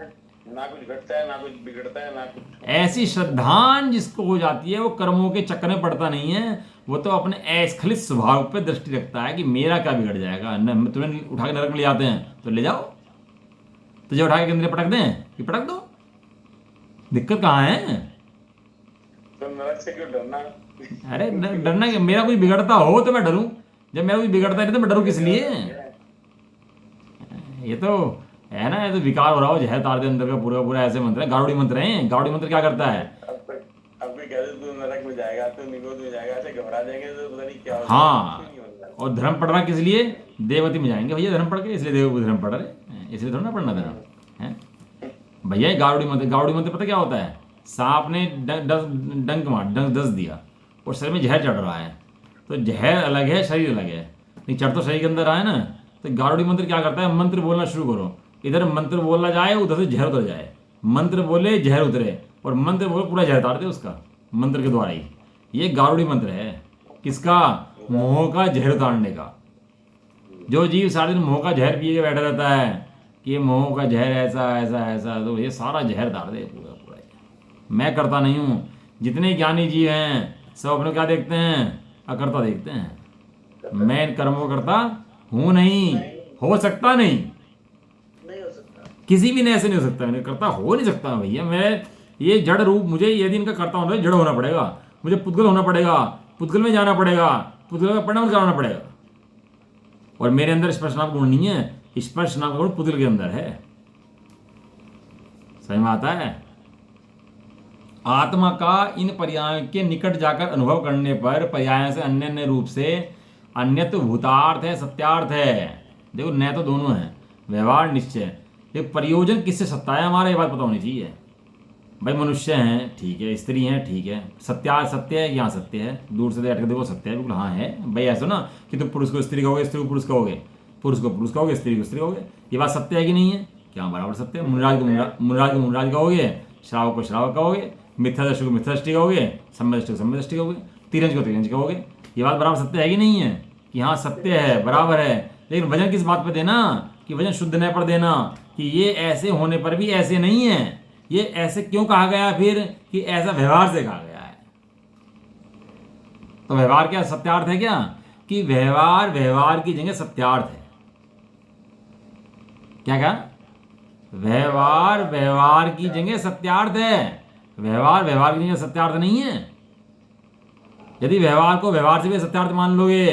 A: ना कुछ घटता है, ना कुछ बिगड़ता है, ना कुछ।
B: ऐसी श्रद्धान जिसको हो जाती है, वो कर्मों के चक्कर में पड़ता नहीं है, वो तो अपने अस्खलित स्वभाव पे दृष्टि रखता है कि मेरा क्या बिगड़ जाएगा। न तुम्हें उठा के नरक में ले जाते हैं तो ले जाओ, तुझे उठा के अंदर पटक दें कि पटक दो, दिक्कत कहाँ है?
A: तो नरक से क्यों डरना?
B: अरे डरना कि मेरा कुछ बिगड़ता हो तो मैं डरूं, जब मेरा कुछ बिगड़ता है तो मैं डरूं किस लिए? ये तो है ना, ये तो विकार हो रहा हो, जहर तार दे अंदर का पूरा पूरा, ऐसे मंत्र है, गारुड़ी मंत्र है। गारुड़ी मंत्र क्या करता है?
A: अब कोई कह दे तू नरक में जाएगा, तू निगोद में जाएगा, ऐसे घबरा जाएंगे तो पता नहीं क्या होगा।
B: हाँ, और धर्म पढ़ना किस लिए? देवती में जाएंगे भैया धर्म पढ़ के, इसलिए देव धर्म पढ़ रहे, इसलिए थोड़ा ना पढ़ना धर्म है भैया। गारुड़ी मंत्र पता क्या होता है? सांप ने डंक मार डस दिया और शरीर में जहर चढ़ रहा है, तो जहर अलग है, शरीर अलग है, नहीं चढ़ तो शरीर के अंदर रहा है ना। तो गारुड़ी मंत्र क्या करता है? मंत्र बोलना शुरू करो, इधर मंत्र बोलना जाए, उधर से जहर उतर जाए, मंत्र बोले जहर उतरे, और मंत्र बोले पूरा जहर उतार दे उसका, मंत्र के द्वारा ही। ये गारुड़ी मंत्र है, किसका? मोह का जहर उतारने का। जो जीव सारे दिन मोह का जहर पिए के बैठा रहता है कि ये मोह का जहर ऐसा ऐसा ऐसा, तो ये सारा जहर उतार दे पूरा पूरा। मैं करता नहीं हूँ। जितने ज्ञानी जीव हैं सब अपने क्या देखते हैं? अकर्ता देखते हैं। मैं इन कर्मों करता हूँ नहीं, हो सकता नहीं,
C: नहीं हो सकता,
B: किसी भी ने ऐसे नहीं हो सकता, मैंने करता हो नहीं सकता भैया। मैं ये जड़ रूप, मुझे यदि इनका करता होना जड़ होना पड़ेगा, मुझे पुद्गल होना पड़ेगा, पुद्गल में जाना पड़ेगा, पुद्गल का परिणाम कराना पड़ेगा। और मेरे अंदर स्पर्श नाम गुण नहीं है, स्पर्श नाम गुण पुद्गल के अंदर है। समझ में आता है? आत्मा का इन पर्यायों के निकट जाकर अनुभव करने पर पर्याय से अन्य अन्य रूप से अन्यत्व भूतार्थ है, सत्यार्थ है। देखो न तो दोनों है, व्यवहार निश्चय। देखो प्रयोजन किससे सत्ता है हमारा, ये बात पता होनी चाहिए। भाई मनुष्य हैं ठीक है, स्त्री हैं ठीक है, सत्य है, यहाँ सत्य है, दूर से देख के देखो सत्य है, बिल्कुल हाँ है भाई। ऐसा ना कि तुम पुरुष को स्त्री कहोगे, स्त्री को पुरुष कहोगे, पुरुष को पुरुष कहोगे, स्त्री को स्त्री कहोगे, ये बात सत्य है कि नहीं है? क्या बराबर सत्य है। मुनराज को मुनराज कहोगे, श्रावक को श्रावक कहोगे, मिथ्या दृष्टि को मिथ्या दृष्टि कहोगे, सम्य दृष्टि को सम्य दृष्टि कहोगे, तिरंज को तिरंज कहोगे। ये बात बराबर सत्य है कि नहीं है? कि हाँ सत्य है, बराबर है। लेकिन वजन किस बात पर देना? कि वजन शुद्ध न पर देना, कि ये ऐसे होने पर भी ऐसे नहीं है। ये ऐसे क्यों कहा गया फिर? कि ऐसा व्यवहार से कहा गया है। तो व्यवहार क्या सत्यार्थ है क्या? कि व्यवहार व्यवहार की जगह सत्यार्थ है। क्या कहा? व्यवहार व्यवहार की जगह सत्यार्थ है, व्यवहार व्यवहार की जगह सत्यार्थ नहीं है। यदि व्यवहार को व्यवहार से भी सत्यार्थ मान लोगे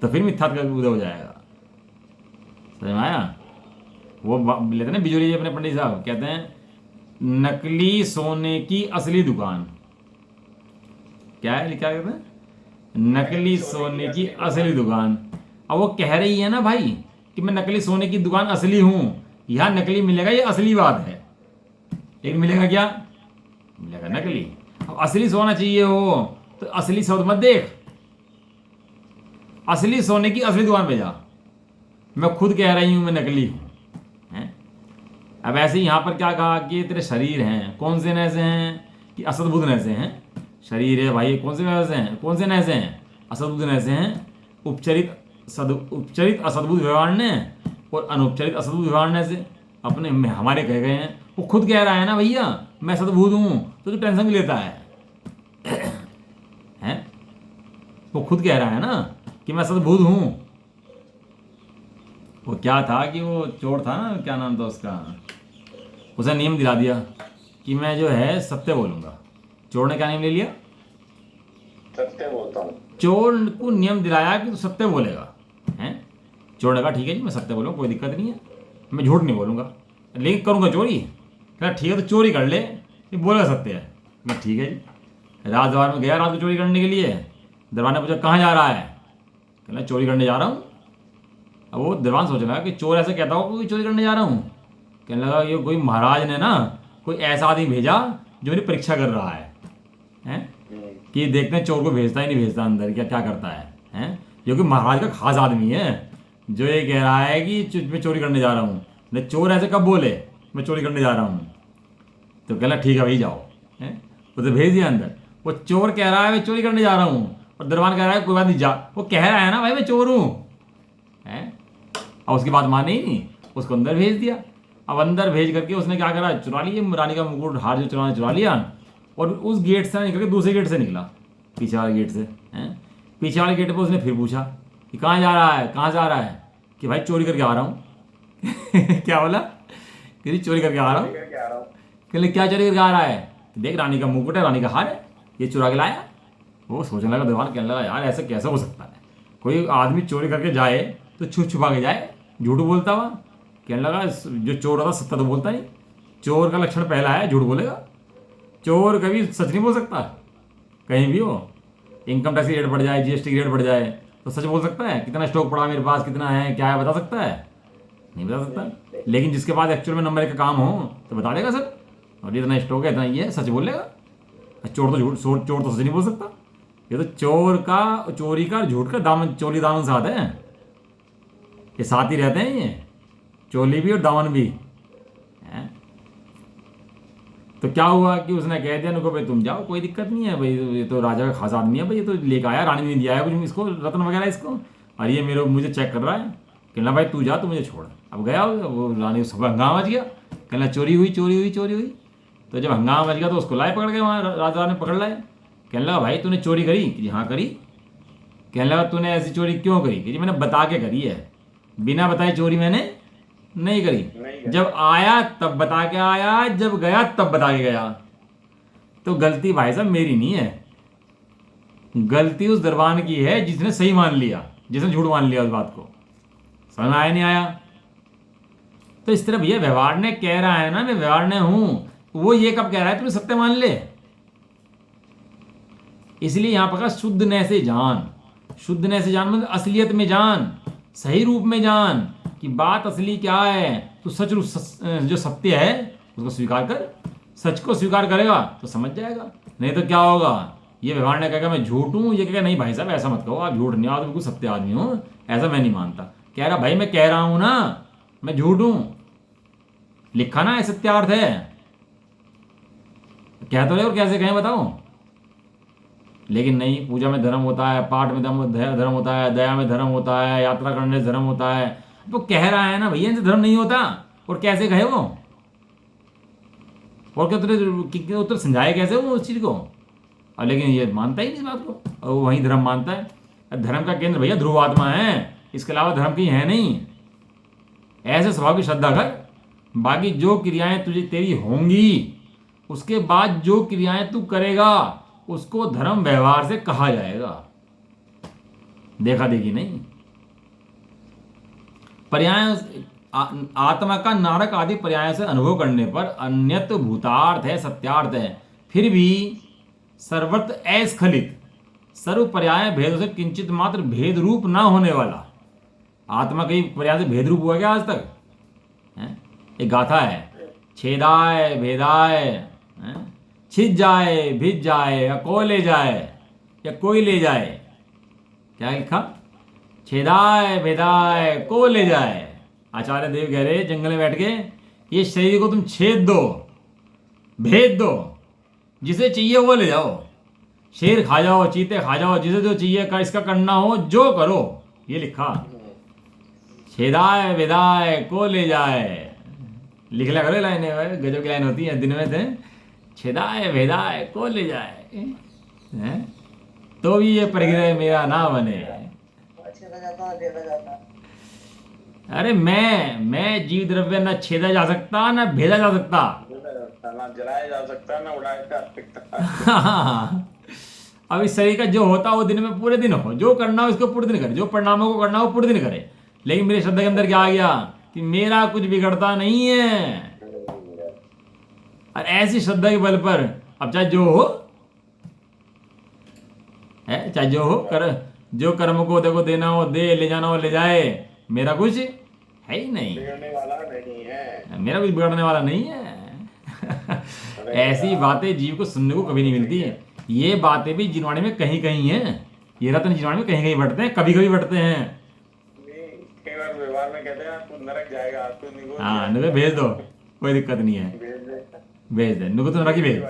B: तो फिर मिथ्यात्व का उदय हो जाएगा। समझ में आया? वो लेते ना बिजोरी जी अपने पंडित साहब, कहते हैं नकली सोने की असली दुकान। क्या है, क्या कहते हैं, नकली सोने की असली दुकान। अब वो कह रही है ना भाई कि मैं नकली सोने की दुकान असली हूं, यहां नकली मिलेगा, ये असली बात है। लेकिन मिलेगा क्या, मिलेगा नकली। अब असली सोना चाहिए हो तो असली सौदा मत देख, असली सोने की असली दुकान पे जा। मैं खुद कह रही हूं मैं नकली हूं, हैं? अब ऐसे ही यहां पर क्या कहा कि तेरे शरीर हैं, कौन से नए से हैं कि असदबुद्ध नए से हैं। शरीर है भाई, कौन से नए से हैं, कौन से नए से हैं, असदबुद्ध नए से हैं। उपचरित असदबुद्ध व्यवहार ने और अनुपचरित असदबुद्ध व्यवहार ने से अपने में हमारे कहे गए हैं। वो खुद कह रहा है ना भैया मैं सदबुद्ध हूं, तो तू टेंशन भी लेता है हैं? वो खुद कह रहा है ना कि मैं सदबुद्ध हूं। वो क्या था कि वो चोर था ना, क्या नाम था उसका, उसे नियम दिला दिया कि मैं जो है सत्य बोलूंगा। चोर ने क्या नियम ले लिया,
A: सत्य बोलता हूँ।
B: चोर को नियम दिलाया कि तू सत्य बोलेगा, हैं? चोर ने कहा ठीक है जी मैं सत्य बोलूँगा, कोई दिक्कत नहीं है, मैं झूठ नहीं बोलूँगा, लेकिन करूँगा चोरी। क्या ठीक है तो चोरी कर ले, ये बोलेगा सत्य है। मैं ठीक है जी। रात दरबार में गया रात को चोरी करने के लिए। दरबार ने पूछा कहाँ जा रहा है, कहना चोरी करने जा रहा हूँ। अब वो दरबान सोच रहा है कि चोर ऐसे कहता हो कि चोरी करने जा रहा हूँ। कहने लगा ये कोई महाराज ने ना कोई ऐसा आदमी भेजा जो मेरी परीक्षा कर रहा है, हैं? कि देखते हैं चोर को भेजता ही नहीं भेजता अंदर, क्या क्या करता है, हैं? जो कि महाराज का खास आदमी है, जो ये कह रहा है कि मैं चोरी करने जा रहा हूँ। नहीं चोर ऐसे कब बोले मैं चोरी करने जा रहा हूँ। तो कहला ठीक है भाई जाओ, हैं? उसे भेज दिया अंदर। वो चोर कह रहा है मैं चोरी करने जा रहा हूँ और दरबान कह रहा है कोई बात नहीं जा। वो कह रहा है ना भाई मैं चोर हूँ, हैं? और उसकी बात माने ही नहीं, उसको अंदर भेज दिया। अब अंदर भेज करके उसने क्या करा, चुरा लिए रानी का मुकुट हार जो चुरा लिया और उस गेट से निकल के दूसरे गेट से निकला, पीछे वाले गेट से, हैं? पीछे वाले गेट पे उसने फिर पूछा कि कहाँ जा रहा है, कहाँ जा रहा है, कि भाई चोरी करके आ रहा हूँ क्या बोला कि चोरी करके आ रहा हूँ। कहले क्या चोरी करके आ रहा है, देख रानी का मुकुट है, रानी का हार है, ये चुरा के लाया। वो सोचने लगा दीवान, कहने लगा यार ऐसा कैसे हो सकता है, कोई आदमी चोरी करके जाए तो छुप छुपा के जाए, झूठ बोलता हुआ। कहने लगा जो चोर होता सत्य तो बोलता नहीं, चोर का लक्षण पहला है झूठ बोलेगा। चोर कभी सच नहीं बोल सकता, कहीं भी हो, इनकम टैक्स की रेट बढ़ जाए, जीएसटी की रेट बढ़ जाए तो सच बोल सकता है, कितना स्टॉक पड़ा मेरे पास, कितना है, क्या है, बता सकता है, नहीं बता सकता। लेकिन जिसके पास एक्चुअल में नंबर 1 का काम हो तो बता देगा सर, और इतना स्टॉक है, इतना ये है, सच बोलेगा। चोर तो झूठ, चोर तो सच नहीं बोल सकता। ये तो चोर का, चोरी का, झूठ का दामन, चोली दामन साथ है, ये साथ ही रहते हैं, ये चोली भी और दामन भी, हैं? तो क्या हुआ कि उसने कह दिया उनको भाई तुम जाओ, कोई दिक्कत नहीं है भाई, ये तो राजा का खास आदमी है भाई, ये तो लेकर आया, रानी ने दिया है कुछ इसको, रत्न वगैरह इसको, और ये मेरे मुझे चेक कर रहा है। कहना भाई तू जा, तू मुझे छोड़। अब गया वो रानी, सब हंगामा मच गया, कहना चोरी हुई चोरी हुई चोरी हुई। तो जब हंगामा मच गया तो उसको लाए पकड़ के, वहाँ राजा ने पकड़ लाए। कहने लगा भाई तूने चोरी करी, कि हाँ करी। कहने लगा तूने ऐसी चोरी क्यों करी, कि जी मैंने बता के करी है, बिना बताए चोरी मैंने नहीं करी। जब आया तब बता के आया, जब गया तब बता के गया। तो गलती भाई साहब मेरी नहीं है, गलती उस दरबान की है जिसने सही मान लिया, जिसने झूठ मान लिया उस बात को। समझ में आया नहीं आया? तो इस तरह भैया व्यवहार ने कह रहा है ना मैं व्यवहार ने हूं, वो ये कब कह रहा है तूने सत्य मान ले। इसलिए यहां पर शुद्ध ने से जान, शुद्ध ने से जान मतलब असलियत में जान, सही रूप में जान कि बात असली क्या है। तो सच रूप जो सत्य है उसको स्वीकार कर, सच को स्वीकार करेगा तो समझ जाएगा। नहीं तो क्या होगा, ये व्यवहार ने कहेगा मैं झूठ हूं, ये कहेगा नहीं भाई साहब ऐसा मत कहो, आप झूठ नहीं, आप बिल्कुल सत्य आदमी हो, ऐसा मैं नहीं मानता। कह रहा भाई मैं कह रहा हूं ना मैं झूठ हूं, लिखा ना है सत्यार्थ है, कह तो रहे और कैसे कहें बताओ। लेकिन नहीं, पूजा में धर्म होता है, पाठ में धर्म होता है, दया में धर्म होता है, यात्रा करने से धर्म होता है। तो कह रहा है ना भैया इनसे धर्म नहीं होता, और कैसे कहे वो, और क्या उत्तर समझाए कैसे वो उस चीज को। और लेकिन ये मानता ही नहीं इस बात को, और वो वहीं धर्म मानता है। धर्म का केंद्र भैया ध्रुव आत्मा है, इसके अलावा धर्म की है नहीं। ऐसे स्वभाव की श्रद्धा कर, बाकी जो क्रियाएं तुझे तेरी होंगी उसके बाद जो क्रियाएं तू करेगा उसको धर्म व्यवहार से कहा जाएगा, देखा देखी नहीं। पर्याय आत्मा का नारक आदि पर्याय से अनुभव करने पर अन्यत भूतार्थ है, सत्यार्थ है, फिर भी सर्वत्र अस्खलित, सर्व पर्याय भेदों से किंचित मात्र भेद रूप ना होने वाला। आत्मा कहीं पर्याय से भेद रूप हुआ क्या आज तक? हैं? एक गाथा है, छेदाए भेदाए, हैं? छिद जाए भिज जाए या कोई ले जाए या कोई ले जाए। क्या लिखा? छेदाए भेदाए को ले जाए। आचार्य देव कह रहे जंगल में बैठ के, ये शरीर को तुम छेद दो, भेद दो, जिसे चाहिए वो ले जाओ, शेर खा जाओ, चीते खा जाओ, जिसे जो चाहिए का इसका करना हो जो करो। ये लिखा, छेदाए भेदाए को ले जाए। लिख लिया करो लाइन, गजब की लाइन होती है दिन में से, छेदाए भेदाए को ले जाए, हैं? तो भी ये परिग्रह मेरा ना बने।
C: छेदा जाता भेदा जाता।
B: अरे मैं जीव द्रव्य न छेदा जा सकता न भेजा जा सकता।
A: ना जलाया जा सकता, ना उड़ाया जा सकता।
B: अब इस शरीर का जो होता है वो दिन में पूरे दिन हो, जो करना हो इसको पूरे दिन करे, जो परिणामों को करना हो पूरे दिन करे। लेकिन मेरे श्रद्धा के अंदर क्या आ गया कि मेरा कुछ बिगड़ता नहीं है। और ऐसी श्रद्धा के बल पर अब चाहे जो हो है, चाहे जो हो कर, जो कर्म को देखो देना हो दे, ले जाना हो ले जाए, मेरा कुछ है ही नहीं,
A: बिगड़ने वाला नहीं है,
B: मेरा कुछ बिगड़ने वाला नहीं है। ऐसी बातें जीव को सुनने को कभी नहीं मिलती है। ये बातें भी जिनवाणी में कहीं कहीं हैं, ये रत्न जिनवाणी में कहीं कहीं बढ़ते हैं, कभी कभी बढ़ते हैं।
A: कई बार व्यवहार में कहते हैं तू नरक जाएगा, तू निगो
B: हाँ नगर भेज दो, कोई दिक्कत नहीं है, भेज दे नुको, तो नरक ही भेज,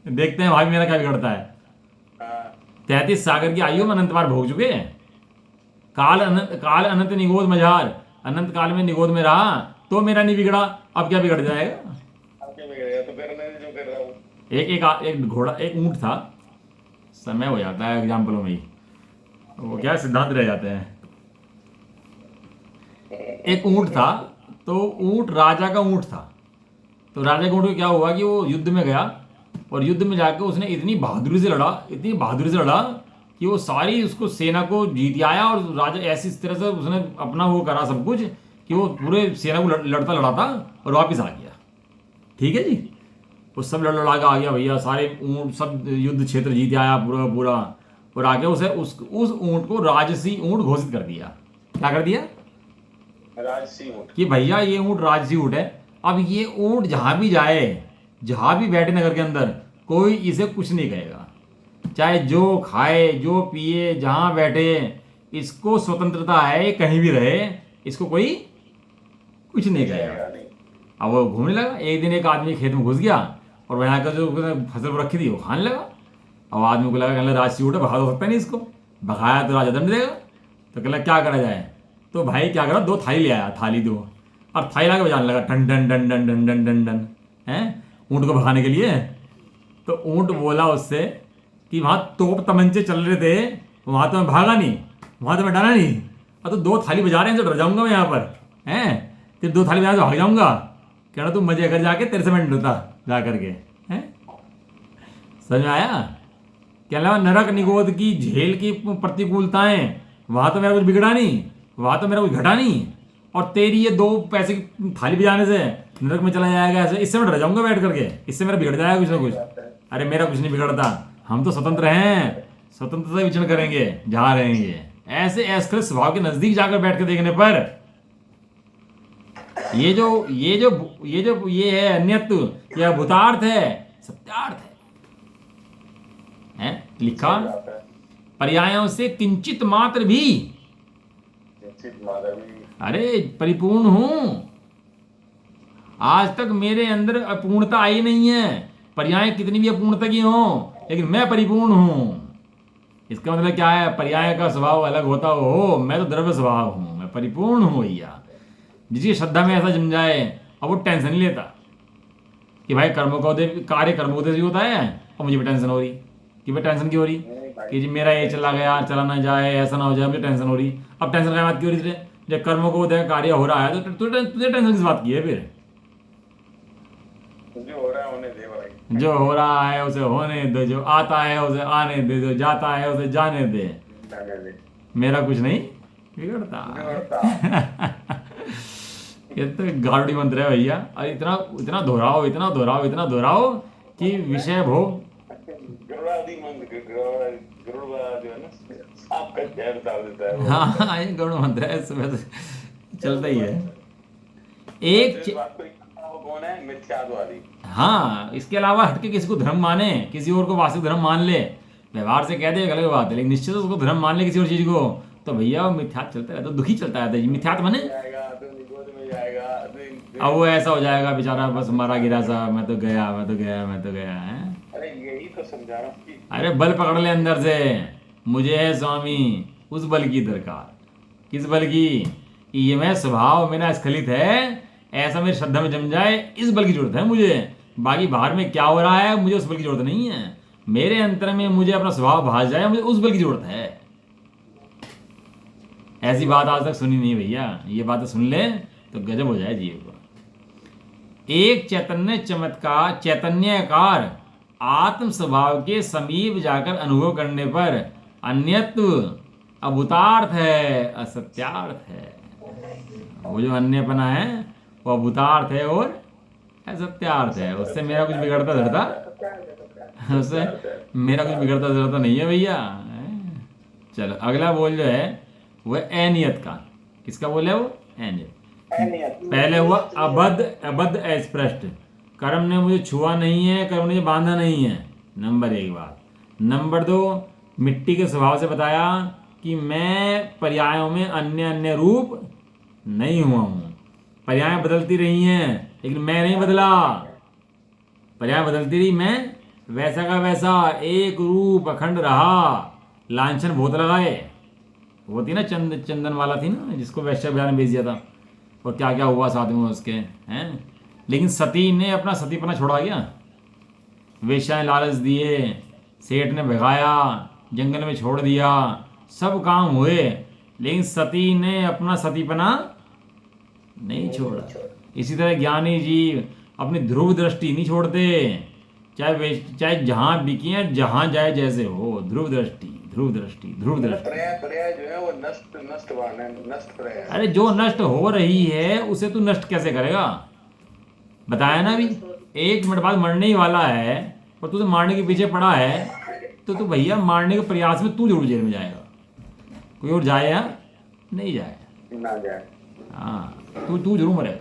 B: देखते हैं भाई मेरा क्या बिगड़ता है। 33 सागर की आयु में अनंत बार भोग चुके हैं। काल अनंत निगोद मझार, अनंत काल में निगोद में रहा तो मेरा नहीं बिगड़ा, अब क्या बिगड़ जाएगा?
A: तो फिर मैं जो कर रहा हूँ।
B: एक घोड़ा, एक ऊंट था, समय हो जाता है एग्जाम्पलों में ही, वो क्या सिद्धांत रह जाते हैं। एक ऊंट था, तो ऊंट राजा का ऊंट था। तो राजा के ऊंट को क्या हुआ कि वो युद्ध में गया, और युद्ध में जाकर उसने इतनी बहादुरी से लड़ा कि वो सारी उसको सेना को जीत आया। और राजा ऐसी तरह से उसने अपना वो करा सब कुछ कि वो पूरे सेना को लड़ता लड़ाता और वापस आ गया। ठीक है जी, वो सब लड़ा के आ गया भैया, सारे ऊंट सब युद्ध क्षेत्र जीत आया पूरा। और आगे उसे उस ऊंट को राजसी ऊंट घोषित कर दिया। क्या कर दिया?
A: राजसी ऊंट,
B: कि भैया ये ऊंट राजसी ऊंट है। अब ये ऊंट जहां भी जाए, जहां भी बैठे नगर के अंदर, कोई इसे कुछ नहीं कहेगा। चाहे जो खाए जो पिए जहां बैठे, इसको स्वतंत्रता है, कहीं भी रहे, इसको कोई कुछ नहीं कहेगा। अब वो घूमने लगा। एक दिन एक आदमी खेत में घुस गया और वहाँ का जो फसल रखी थी वो खाने लगा। अब आदमी को लगा कहला राजसी ऊँट है, भगा तो सकता नहीं इसको, भगाया तो राजा दंड देगा। तो कहला क्या करा जाए? तो भाई क्या करा, 2 थाली ले आया, थाली 2, और थाली ला के बजाने लगा टन टन टन टन टन टन टन टन, हैं ऊँट को भगाने के लिए। तो ऊँट बोला उससे कि वहाँ तोप तमंचे चल रहे थे, वहाँ तो मैं भागा नहीं, वहाँ तो मैं डाला नहीं, और तो 2 थाली बजा रहे हैं तो डर जाऊँगा मैं यहाँ पर, हैं फिर 2 थाली बजा के भाग जाऊँगा। कह रहा तू मजे कर जाके, तेरे से मैं डरता जा करके, हैं समझ में आया? क्या लगा, नरक निगोद की झेल की प्रतिकूलताएं, वहाँ तो मेरा कुछ बिगड़ा नहीं, वहाँ तो मेरा कुछ घटा नहीं, और तेरी ये 2 पैसे की थाली बजाने से नरक में चला जाएगा ऐसे, इससे मैं डर जाऊँगा बैठ करके, इससे मेरा बिगड़ जाएगा कुछ ना कुछ। अरे मेरा कुछ नहीं बिगड़ता, हम तो स्वतंत्र हैं, स्वतंत्रता से विचरण करेंगे जहाँ रहेंगे। ऐसे अस्खलित स्वभाव के नजदीक जाकर बैठ के देखने पर ये है अन्यत्व, यह भूतार्थ है, सत्यार्थ है। लिखा पर्यायों से किंचित मात्र भी, अरे परिपूर्ण हूं, आज तक मेरे अंदर अपूर्णता आई नहीं है। पर्याय कितनी भी अपूर्णता की हो, लेकिन मैं परिपूर्ण हूं। इसका मतलब क्या है? पर्याय का स्वभाव अलग होता हो, मैं तो द्रव्य स्वभाव हूं, मैं परिपूर्ण हूं भैया। जिसकी श्रद्धा में ऐसा जम जाए, अब वो टेंशन नहीं लेता कि भाई कार्य कर्म उद्देश्य होता है, और मुझे भी टेंशन हो रही कि भाई टेंशन क्यों हो रही कि जी मेरा ये चला गया, चला ना जाए, ऐसा ना हो जाए, मुझे टेंशन हो रही। अब टेंशन का बात क्यों हो रही? जब कर्मों को कार्य हो रहा है तो तुझे टेंशन किस बात की है? फिर
A: जो हो रहा है होने दे भाई,
B: जो हो रहा है उसे होने दे, जो आता है उसे आने दे, जो जाता है उसे जाने दे, मेरा कुछ नहीं बिगड़ता। ये तो गाड़ी मंत्र है भैया। और इतना दोहराओ कि विषय भोग
A: गरुड़ वाला जो है ना, सांप का जहर डाल देता है वो।
B: हाँ ये गरुड़ मंत्र है, इसमें तो चलता ही है। एक
A: जिस बात को इकट्ठा वो कौन है? मिथ्यात्ववादी।
B: हाँ, इसके अलावा हटके किसी को धर्म माने, किसी और को वास्तविक धर्म मान ले, व्यवहार से कह दे अलग बात है, लेकिन निश्चित उसको धर्म मान ले किसी और चीज को, तो भैया वो मिथ्यात्व चलता रहता है, दुखी चलता रहता है। मिथ्यात्व माने
A: जाएगा तो निगोद में जाएगा,
B: अब वो ऐसा हो जाएगा बेचारा, बस मरा गिरा सा, मैं तो गया, मैं तो गया, मैं तो गया है।
A: अरे यही तो समझा रहा हूँ कि
B: अरे बल पकड़ ले अंदर से, मुझे है स्वामी उस बल की दरकार। किस बल की? कि ये मैं स्वभाव मेरा स्खलित है, ऐसा मेरी श्रद्धा में जम जाए, इस बल की जरूरत है मुझे। बाकी बाहर में क्या हो रहा है मुझे उस बल की जरूरत नहीं है। मेरे अंतर में मुझे अपना स्वभाव भास जाए, मुझे उस बल की जरूरत है। ऐसी बात आज तक सुनी नहीं भैया, ये बात सुन ले तो गजब हो जाए जीव को। एक चैतन्य चमत्कार चैतन्यकार आत्म स्वभाव के समीप जाकर अनुभव करने पर अन्यत्व अभूतार्थ है, असत्यार्थ है। वो जो अन्यपना है वो अभूतार्थ है और असत्यार्थ है। उससे मेरा कुछ बिगड़ता धरता, उससे मेरा कुछ बिगड़ता धरता नहीं है भैया। चलो अगला बोल जो है वो अनियत का। किसका बोल है वो? अनियत। पहले हुआ अबद्ध अस्पृष्ट, कर्म ने मुझे छुआ नहीं है, कर्म ने मुझे बांधा नहीं है, नंबर 1 बात। नंबर 2, मिट्टी के स्वभाव से बताया कि मैं पर्यायों में अन्य अन्य रूप नहीं हुआ हूँ। पर्याय बदलती रही हैं लेकिन मैं नहीं बदला। पर्याय बदलती रही, मैं वैसा का वैसा एक रूप अखंड रहा। लांछन बहुत लगाए, वो थी ना चंदन वाला थी ना, जिसको वैश्य विहार में भेज दिया था, और क्या क्या हुआ साथ में उसके, हैं। लेकिन सती ने अपना सतीपना छोड़ा क्या? वेश्या ने लालच दिए, सेठ ने भगाया, जंगल में छोड़ दिया, सब काम हुए, लेकिन सती ने अपना सतीपना नहीं छोड़ा। इसी तरह ज्ञानी जीव अपनी ध्रुव दृष्टि नहीं छोड़ते, चाहे जहां बिकी है, जहां जाए जैसे हो। ध्रुव दृष्टि, ध्रुव दृष्टि, ध्रुव दृष्टि।
A: पर्याय जो है वो नष्टवान है, नष्ट पर्याय।
B: अरे जो नष्ट हो रही है उसे तू नष्ट कैसे करेगा? बताया ना अभी, 1 मिनट बाद मरने ही वाला है और तू तो मारने के पीछे पड़ा है, तो तू भैया मारने के प्रयास में तू जरूर जेल में जाएगा। कोई और जाए या नहीं जाए?
A: ना जाए।
B: हाँ, तू जरूर मरेगा।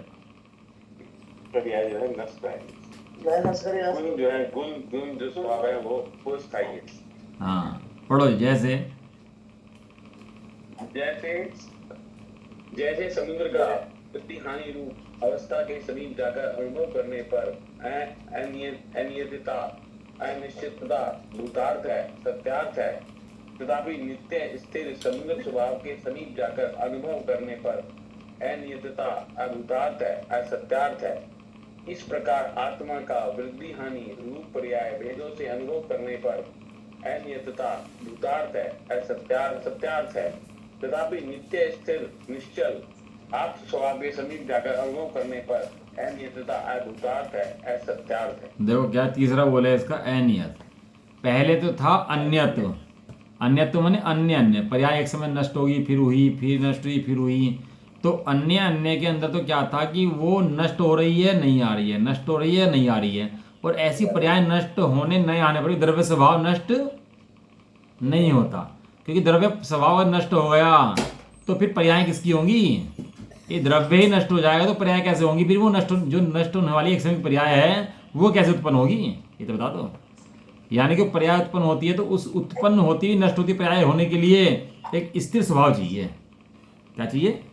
A: पर्याय जो है नष्ट है। गुण जो है, गुण जो स्वभाव है वो स्थायी है।
B: हाँ पढ़ो। जैसे
A: जैसे समुद्र का प्रतिहानि रूप अवस्था के समीप जाकर अनुभव करने पर अनियतता, अनिश्चितता भूतार्थ है, सत्यार्थ है, तथापि नित्य स्थिर समुद्र स्वभाव के समीप जाकर अनुभव करने पर अनियतता अभूतार्थ है, असत्यार्थ है। इस प्रकार आत्मा का वृद्धि हानि रूप पर्याय भेदों से अनुभव करने पर अनियतता भूतार्थ है, सत्यार्थ है, तथापि नित्य स्थिर निश्चल आत्म स्वभाव के समीप जाकर अनुभव करने पर अनियतता अभूतार्थ है, असत्यार्थ है।
B: देखो क्या तीसरा बोला है इसका, अनियत। पहले तो था अन्यत्व। अन्यत्व माने अन्य अन्य, पर्याय एक समय नष्ट होगी, फिर हुई, फिर नष्ट हुई, फिर हुई। तो अन्य अन्य के अंदर तो क्या था कि वो नष्ट हो रही है, नहीं आ रही है, नष्ट हो रही है, नहीं आ रही है। और ऐसी पर्याय नष्ट होने नहीं आने पर द्रव्य स्वभाव नष्ट नहीं होता, क्योंकि द्रव्य स्वभाव नष्ट हो गया तो फिर पर्याय किसकी होंगी? ये द्रव्य ही नष्ट हो जाएगा तो पर्याय कैसे होंगी? फिर वो जो नष्ट होने वाली एक समय पर्याय है वो कैसे उत्पन्न होगी, ये तो बता दो। यानी कि पर्याय उत्पन्न होती है तो उस उत्पन्न होती हुई नष्ट होती पर्याय होने के लिए एक स्थिर स्वभाव चाहिए। क्या चाहिए?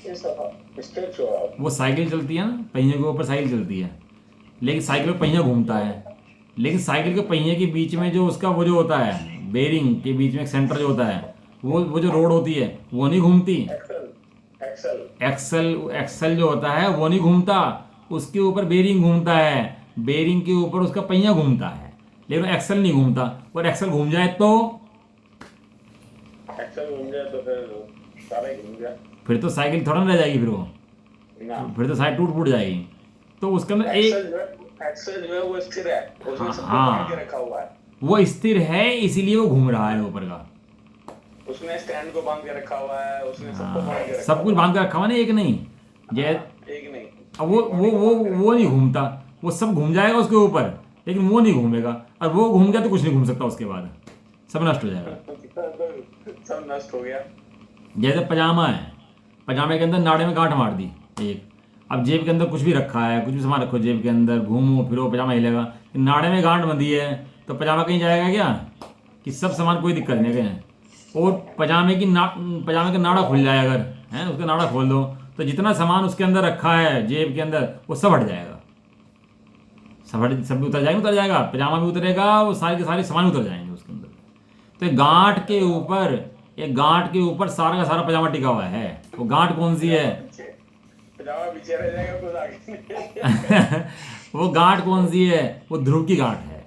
A: स्थिर स्वभाव।
B: वो साइकिल चलती है ना, पहिए के ऊपर साइकिल चलती है, लेकिन साइकिल में पहिया घूमता है, लेकिन साइकिल के पहिए के बीच में जो उसका वो जो होता है, बेरिंग के बीच में एक सेंटर जो होता है, वो जो रोड होती है वो नहीं घूमती। एक्सल जो होता है वो नहीं घूमता, उसके ऊपर बेरिंग घूमता है, बेरिंग के ऊपर उसका पहिया घूमता है, लेकिन एक्सल नहीं घूमता। और एक्सल घूम जाए तो फिर तो साइकिल थोड़ा ना रह जाएगी, फिर तो साइकिल टूट फूट जाएगी। तो उसके अंदर
A: एक्सल जो है वो स्थिर है, उसमें सबको बांध के रखा हुआ है, वो
B: स्थिर है, इसीलिए वो घूम रहा है ऊपर का।
A: उसने स्टैंड को बांध के रखा हुआ है, उसने सबको बांध के रखा,
B: सब कुछ बांध के रखा हुआ ना, एक नहीं।
A: एक नहीं।
B: अब वो नहीं घूमता, वो सब घूम जाएगा उसके ऊपर, लेकिन वो नहीं घूमेगा, और वो घूम गया तो कुछ नहीं घूम सकता उसके बाद, सब नष्ट हो जाएगा।
A: सब नष्ट हो गया।
B: जैसे पजामा है, पजामे के अंदर नाड़े में गांठ मार दी एक, अब जेब के अंदर कुछ भी रखा है, कुछ भी सामान रखो जेब के अंदर, घूमो फिरो पजामा हिलेगा, नाड़े में गांठ बंधी है तो पजामा कहीं जाएगा क्या? कि सब सामान कोई दिक्कत नहीं है। और पजामे का नाड़ा खुल जाए अगर, है उसका नाड़ा खोल दो तो जितना सामान उसके अंदर रखा है जेब के अंदर वो सब हट जाएगा, सब भी उतर जाएगा, पजामा भी उतरेगा, वो सारे के सारे सामान उतर जाएंगे उसके अंदर। तो एक गांठ के ऊपर सारा का सारा पजामा टिका हुआ है। वो गांठ कौन सी है?
A: पजामा पीछे रह जाएगा, कुछ आगे
B: वो गांठ कौन सी है? वो ध्रुव की गांठ है,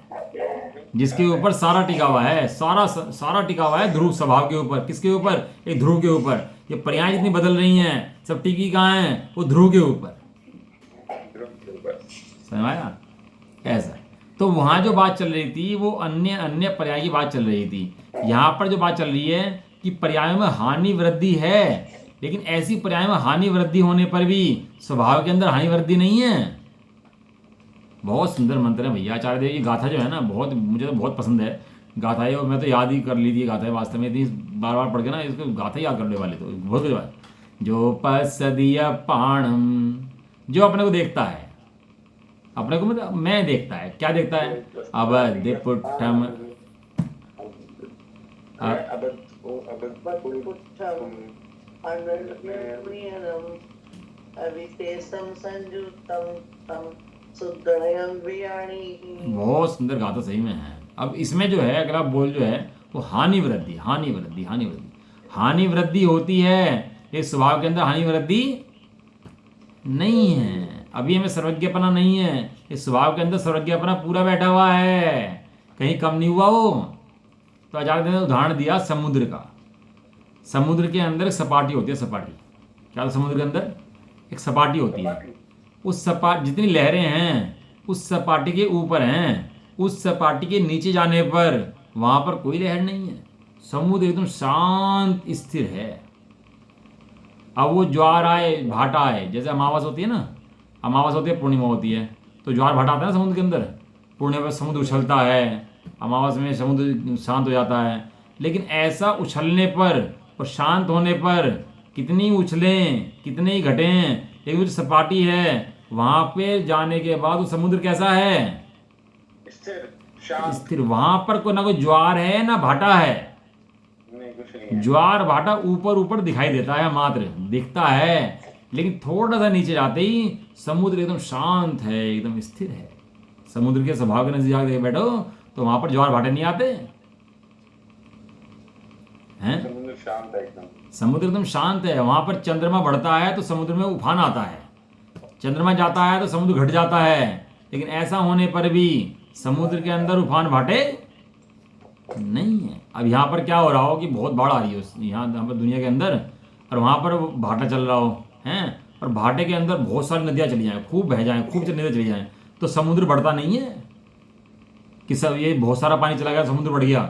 B: जिसके ऊपर सारा टिका हुआ है, सारा टिका हुआ है ध्रुव स्वभाव के ऊपर। किसके ऊपर? एक ध्रुव के ऊपर। ये पर्याय जितनी बदल रही हैं सब टिकी कहाँ है? वो ध्रुव के ऊपर। समझ आया? ऐसा। तो वहां जो बात चल रही थी वो अन्य पर्याय की बात चल रही थी। यहाँ पर जो बात चल रही है कि पर्यायों में हानि वृद्धि है, लेकिन ऐसी पर्याय में हानि वृद्धि होने पर भी स्वभाव के अंदर हानि वृद्धि नहीं है। बहुत सुंदर मंत्र है भैया। आचार्य देव की गाथा जो है ना, बहुत मुझे तो बहुत पसंद है गाथा है, और मैं तो याद ही कर ली थी गाथा है वास्तव में, इतनी बार बार पढ़ के ना इसको गाथा ही याद करने वाले तो बहुत कुछ बात। जो पसदीय पाणम, जो अपने को देखता है, अपने को मतलब मैं देखता है, क्या देखता है? अबधिपुट्ठम, बहुत सुंदर गाथा सही में है। अब इसमें जो है अगला बोल जो है वो हानि वृद्धि होती है, इस स्वभाव के अंदर हानि वृद्धि नहीं है। अभी हमें सर्वज्ञपना नहीं है, इस स्वभाव के अंदर सर्वज्ञपना पूरा बैठा हुआ है, कहीं कम नहीं हुआ वो। तो आचार्य ने उदाहरण दिया समुद्र का। समुद्र के अंदर एक सपाटी होती है, सपाटी क्या? समुद्र के अंदर एक सपाटी होती है, उस जितनी लहरें हैं उस सपाटी के ऊपर हैं, उस सपाटी के नीचे जाने पर वहां पर कोई लहर नहीं है, समुद्र एकदम शांत स्थिर है। अब वो ज्वार आए भाटा आए, जैसे अमावस होती है ना, अमावस होती है पूर्णिमा होती है, तो ज्वार भाटा आता है ना समुद्र के अंदर, पूर्णिमा पर समुद्र उछलता है, अमावस में समुद्र शांत हो जाता है। लेकिन ऐसा उछलने पर और शांत होने पर कितनी उछलें कितने ही घटें, लेकिन जो सपाटी है वहां पे जाने के बाद वो समुद्र कैसा है? स्थिर। वहां पर कोई ना कोई ज्वार है ना भाटा है,
A: कुछ नहीं है।
B: ज्वार भाटा ऊपर ऊपर दिखाई देता है, मात्र दिखता है, लेकिन थोड़ा सा नीचे जाते ही समुद्र एकदम शांत है, एकदम स्थिर है। समुद्र के स्वभाव के नजदीक जाके बैठो तो वहां पर ज्वार भाटे नहीं आते हैं।
A: समुद्र शांत है एकदम,
B: समुद्र एकदम शांत है। वहां पर चंद्रमा बढ़ता है तो समुद्र में उफान आता है, चंद्रमा जाता है तो समुद्र घट जाता है, लेकिन ऐसा होने पर भी समुद्र के अंदर उफान भाटे नहीं है। अब यहाँ पर क्या हो रहा हो कि बहुत बाढ़ आ रही हो यहाँ पर दुनिया के अंदर, और वहाँ पर भाटा चल रहा हो हैं, और भाटे के अंदर बहुत सारी नदियाँ चली जाएँ, खूब बह जाएँ, खूब नदियाँ चली जाएँ, तो समुद्र बढ़ता नहीं है कि सब ये बहुत सारा पानी चला गया समुद्र बढ़ गया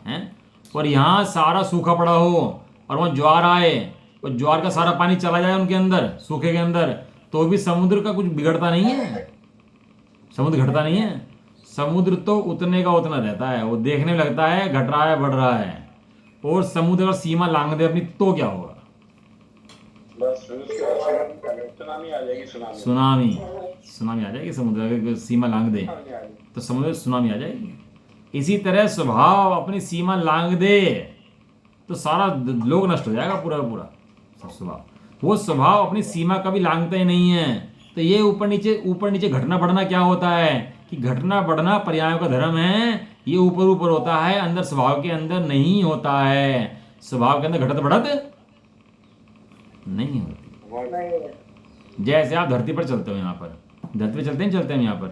B: हैं। और यहाँ सारा सूखा पड़ा हो और वहाँ ज्वार आए और ज्वार का सारा पानी चला जाए उनके अंदर, सूखे के अंदर, तो भी समुद्र का कुछ बिगड़ता नहीं है, समुद्र घटता नहीं है। समुद्र तो उतने का उतना रहता है, वो देखने में लगता है घट रहा है बढ़ रहा है। और समुद्र अगर सीमा लांघ दे अपनी तो क्या होगा?
A: बस सुनामी आ जाएगी।
B: सुनामी आ जाएगी। समुद्र अगर सीमा लांघ दे तो समुद्र सुनामी आ जाएगी। इसी तरह स्वभाव अपनी सीमा लांघ दे तो सारा लोक नष्ट हो जाएगा, पूरा पूरा सब स्वभाव। वो स्वभाव अपनी सीमा कभी लांघता ही नहीं है। तो ये ऊपर नीचे घटना बढ़ना क्या होता है कि घटना बढ़ना पर्यायों का धर्म है, ये ऊपर ऊपर होता है, अंदर स्वभाव के अंदर नहीं होता है। स्वभाव के अंदर घटत बढ़त नहीं होती। जैसे आप धरती पर चलते हो, यहाँ पर धरती पे चलते हैं यहाँ पर,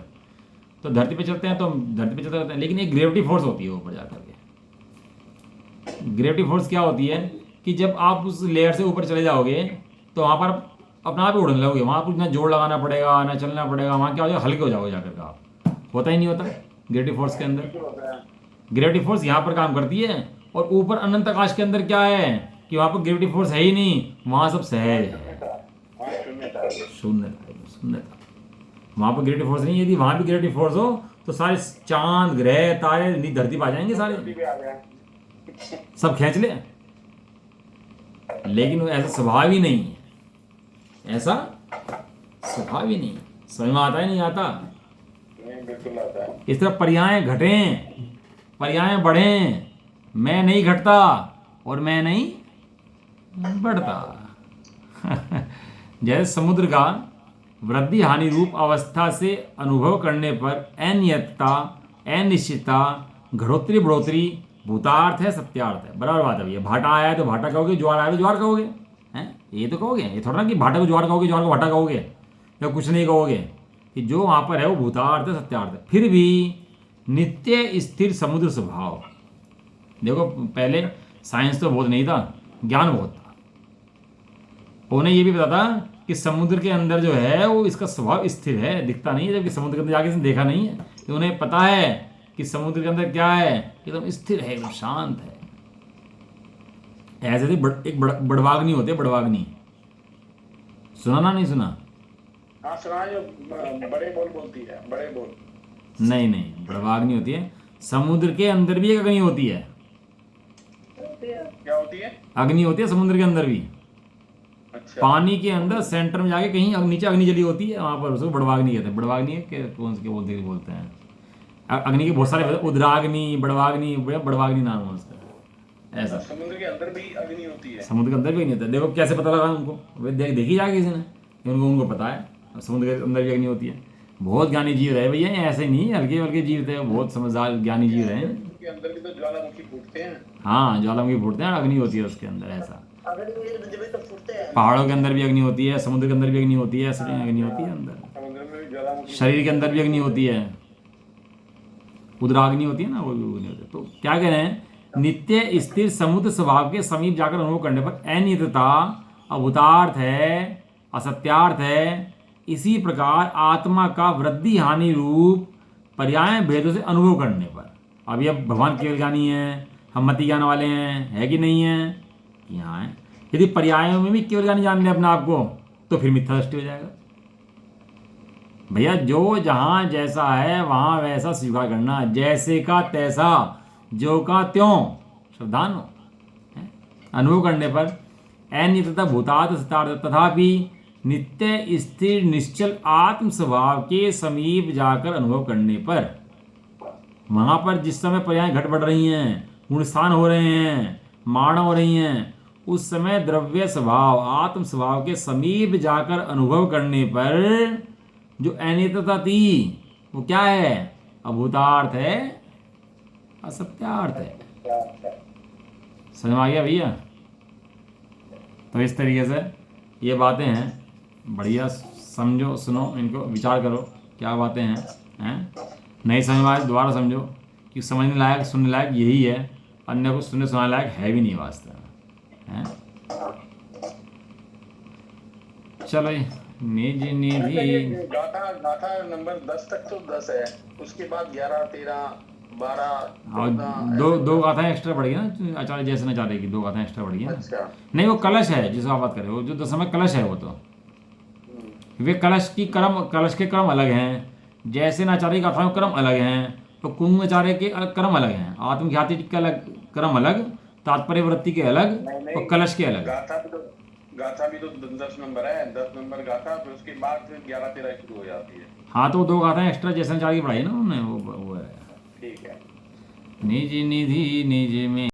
B: तो धरती पे चलते हैं तो धरती पे चलते रहते हैं, लेकिन एक ग्रेविटी फोर्स होती है ऊपर जाकर के। ग्रेविटी फोर्स क्या होती है कि जब आप उस लेयर से ऊपर चले जाओगे तो वहाँ पर अपना आप ही उड़ने लगोगे, वहाँ पर इतना जोर लगाना पड़ेगा ना चलना पड़ेगा, वहाँ क्या हो जाएगा, हल्के हो जाओगे जाकर का। आप होता ही नहीं होता ग्रेविटी फोर्स के अंदर। ग्रेविटी फोर्स यहाँ पर काम करती है, और ऊपर अनंत आकाश के अंदर क्या है कि वहाँ पर ग्रेविटी फोर्स है ही नहीं, वहाँ सब सहज है, शून्यता। वहाँ पर ग्रेविटी फोर्स नहीं है। यदि वहाँ भी ग्रेविटी फोर्स हो तो सारे चांद ग्रह तारे धरती पर आ जाएंगे सारे,
A: भी आ गया।
B: सब खींच ले। लेकिन वो ऐसा स्वभाव ही नहीं है, ऐसा स्वभाव ही नहीं। समझ में आता है नहीं आता?
A: नहीं, बिल्कुल आता है।
B: इस तरह पर्याय घटें, पर्याय बढ़ें, मैं नहीं घटता और मैं नहीं बढ़ता। जैसे समुद्र का वृद्धि हानि रूप अवस्था से अनुभव करने पर अनियतता, अनिश्चितता, घटोत्तरी बढ़ोतरी भूतार्थ है, सत्यार्थ है। बराबर बात है भैया। भाटा आया है तो भाटा कहोगे, ज्वार आया तो ज्वार कहोगे, हैं? ये तो कहोगे, ये थोड़ा ना कि भाटा को ज्वार कहोगे, ज्वार को भाटा कहोगे, या कुछ नहीं कहोगे। कि जो वहाँ पर है वो भूतार्थ है, सत्यार्थ है। फिर भी नित्य स्थिर समुद्र स्वभाव। देखो पहले साइंस तो बहुत नहीं था, ज्ञान बहुत था। उन्हें ये भी पता था कि समुद्र के अंदर जो है वो इसका स्वभाव स्थिर है, दिखता नहीं है, जबकि समुद्र के अंदर जाके इसने देखा नहीं है। तो उन्हें पता है कि समुद्र के अंदर क्या है, एकदम स्थिर है, एकदम शांत है। ऐसे एक बड़वाग्नि होती है, बड़वाग्नि। सुना ना, नहीं सुना?
A: हाँ सुना, जो बड़े बोल बोलती है, बड़े बोल।
B: नहीं नहीं, बड़वाग्नि होती है। समुद्र के अंदर भी एक अग्नि होती है।
A: क्या होती है?
B: अग्नि होती है समुद्र के अंदर भी।
A: अच्छा।
B: पानी के अंदर सेंटर में जाके कहीं नीचे अग्नि जली होती है, वहां पर उसको बड़वाग्नि कहते हैं। बड़वाग्नि है कि कौन से बोलते हैं। अग्नि के बहुत सारे, उद्राग्नि, बड़वाग्नि, बड़वाग्नि नाम है उसका। ऐसा
A: समुद्र के अंदर भी अग्नि होती है?
B: समुद्र के अंदर भी नहीं होता। देखो कैसे पता लगा उनको, वे देखी जाके किसी ने, उनको पता है समुद्र के अंदर भी अग्नि होती है। बहुत ज्ञानी जीव रहे भैया, ऐसे नहीं हल्के हल्के जीव थे, बहुत समझदार ज्ञानी जीव रहे।
A: के अंदर भी तो ज्वालामुखी फूटते हैं।
B: हाँ, ज्वालामुखी फूटते हैं, अग्नि होती है उसके अंदर। ऐसा
C: जब तो फूटते हैं।
B: पहाड़ों के अंदर भी अग्नि होती है, समुद्र के अंदर भी अग्नि होती है, ऐसे नहीं अग्नि होती है अंदर।
A: समुद्र में भी ज्वालामुखी।
B: शरीर के अंदर भी अग्नि होती है, उद्राग्नि होती है ना, वो भी अग्नि होती है। तो क्या कह रहे हैं, नित्य स्थिर समुद्र स्वभाव के समीप जाकर अनुभव करने पर अनियतता अभूतार्थ है, असत्यार्थ है। इसी प्रकार आत्मा का वृद्धि हानि रूप पर्याय भेदों से अनुभव करने पर, अभी अब भगवान केवल ज्ञानी है, हम मति ज्ञान वाले हैं, है कि नहीं है? यहाँ है। यदि पर्यायों में भी केवल ज्ञानी जान ले अपने आप को, तो फिर मिथ्या दृष्टि हो जाएगा भैया। जो जहाँ जैसा है वहाँ वैसा स्वीकार करना, जैसे का तैसा, जो का त्यों, सावधान हो। अनुभव करने पर अनित्यता भूतात् सत्यार्थ, तथापि नित्य स्थिर निश्चल आत्म स्वभाव के समीप जाकर अनुभव करने पर, वहाँ पर जिस समय पर्याय घट बढ़ रही हैं, गुणस्थान हो रहे हैं, मारण हो रही हैं, उस समय द्रव्य स्वभाव, आत्म स्वभाव के समीप जाकर अनुभव करने पर जो अनित्यता थी वो क्या है, अभूतार्थ है, असत्यार्थ है। समझ में आ गया भैया? तो इस तरीके से ये बातें हैं, बढ़िया समझो, सुनो, इनको विचार करो क्या बातें हैं। नहीं समझ में आए दोबारा समझो, कि समझने लायक सुनने लायक यही है, अन्य को सुनने सुनाने लायक है भी नहीं वास्तव में। चलो निज निधि
A: गाथा गाथा नंबर 10 तक तो 10 है, उसके बाद 11, 13, 12
B: और दो गाथाएं एक्स्ट्रा बढ़ गई ना, आचार्य जैसे आचार्य की 2 गाथाएं एक्स्ट्रा बढ़ गई ना।
A: अच्छा।
B: नहीं, वो कलश है जिसको आप बात कर रहे हो, जो 10 में कलश है वो तो, वे कलश के क्रम अलग हैं। जैसे नाचार्य की गाथाओं के क्रम अलग हैं, तो कुंभाचार्य के क्रम अलग हैं। आत्मख्याति के अलग क्रम अलग, तात्पर्य वृत्ति के अलग, और कलश के अलग।
A: गाथा भी तो 10 नंबर है, 10 नंबर गाथा, फिर उसके बाद फिर 11, 13 शुरू हो जाती है।
B: हाँ, तो 2 गाथाएं एक्स्ट्रा जैसे आचार्य की पढ़ाई ना उन्होंने, वो है।
A: ठीक है।
B: निज निधि निज में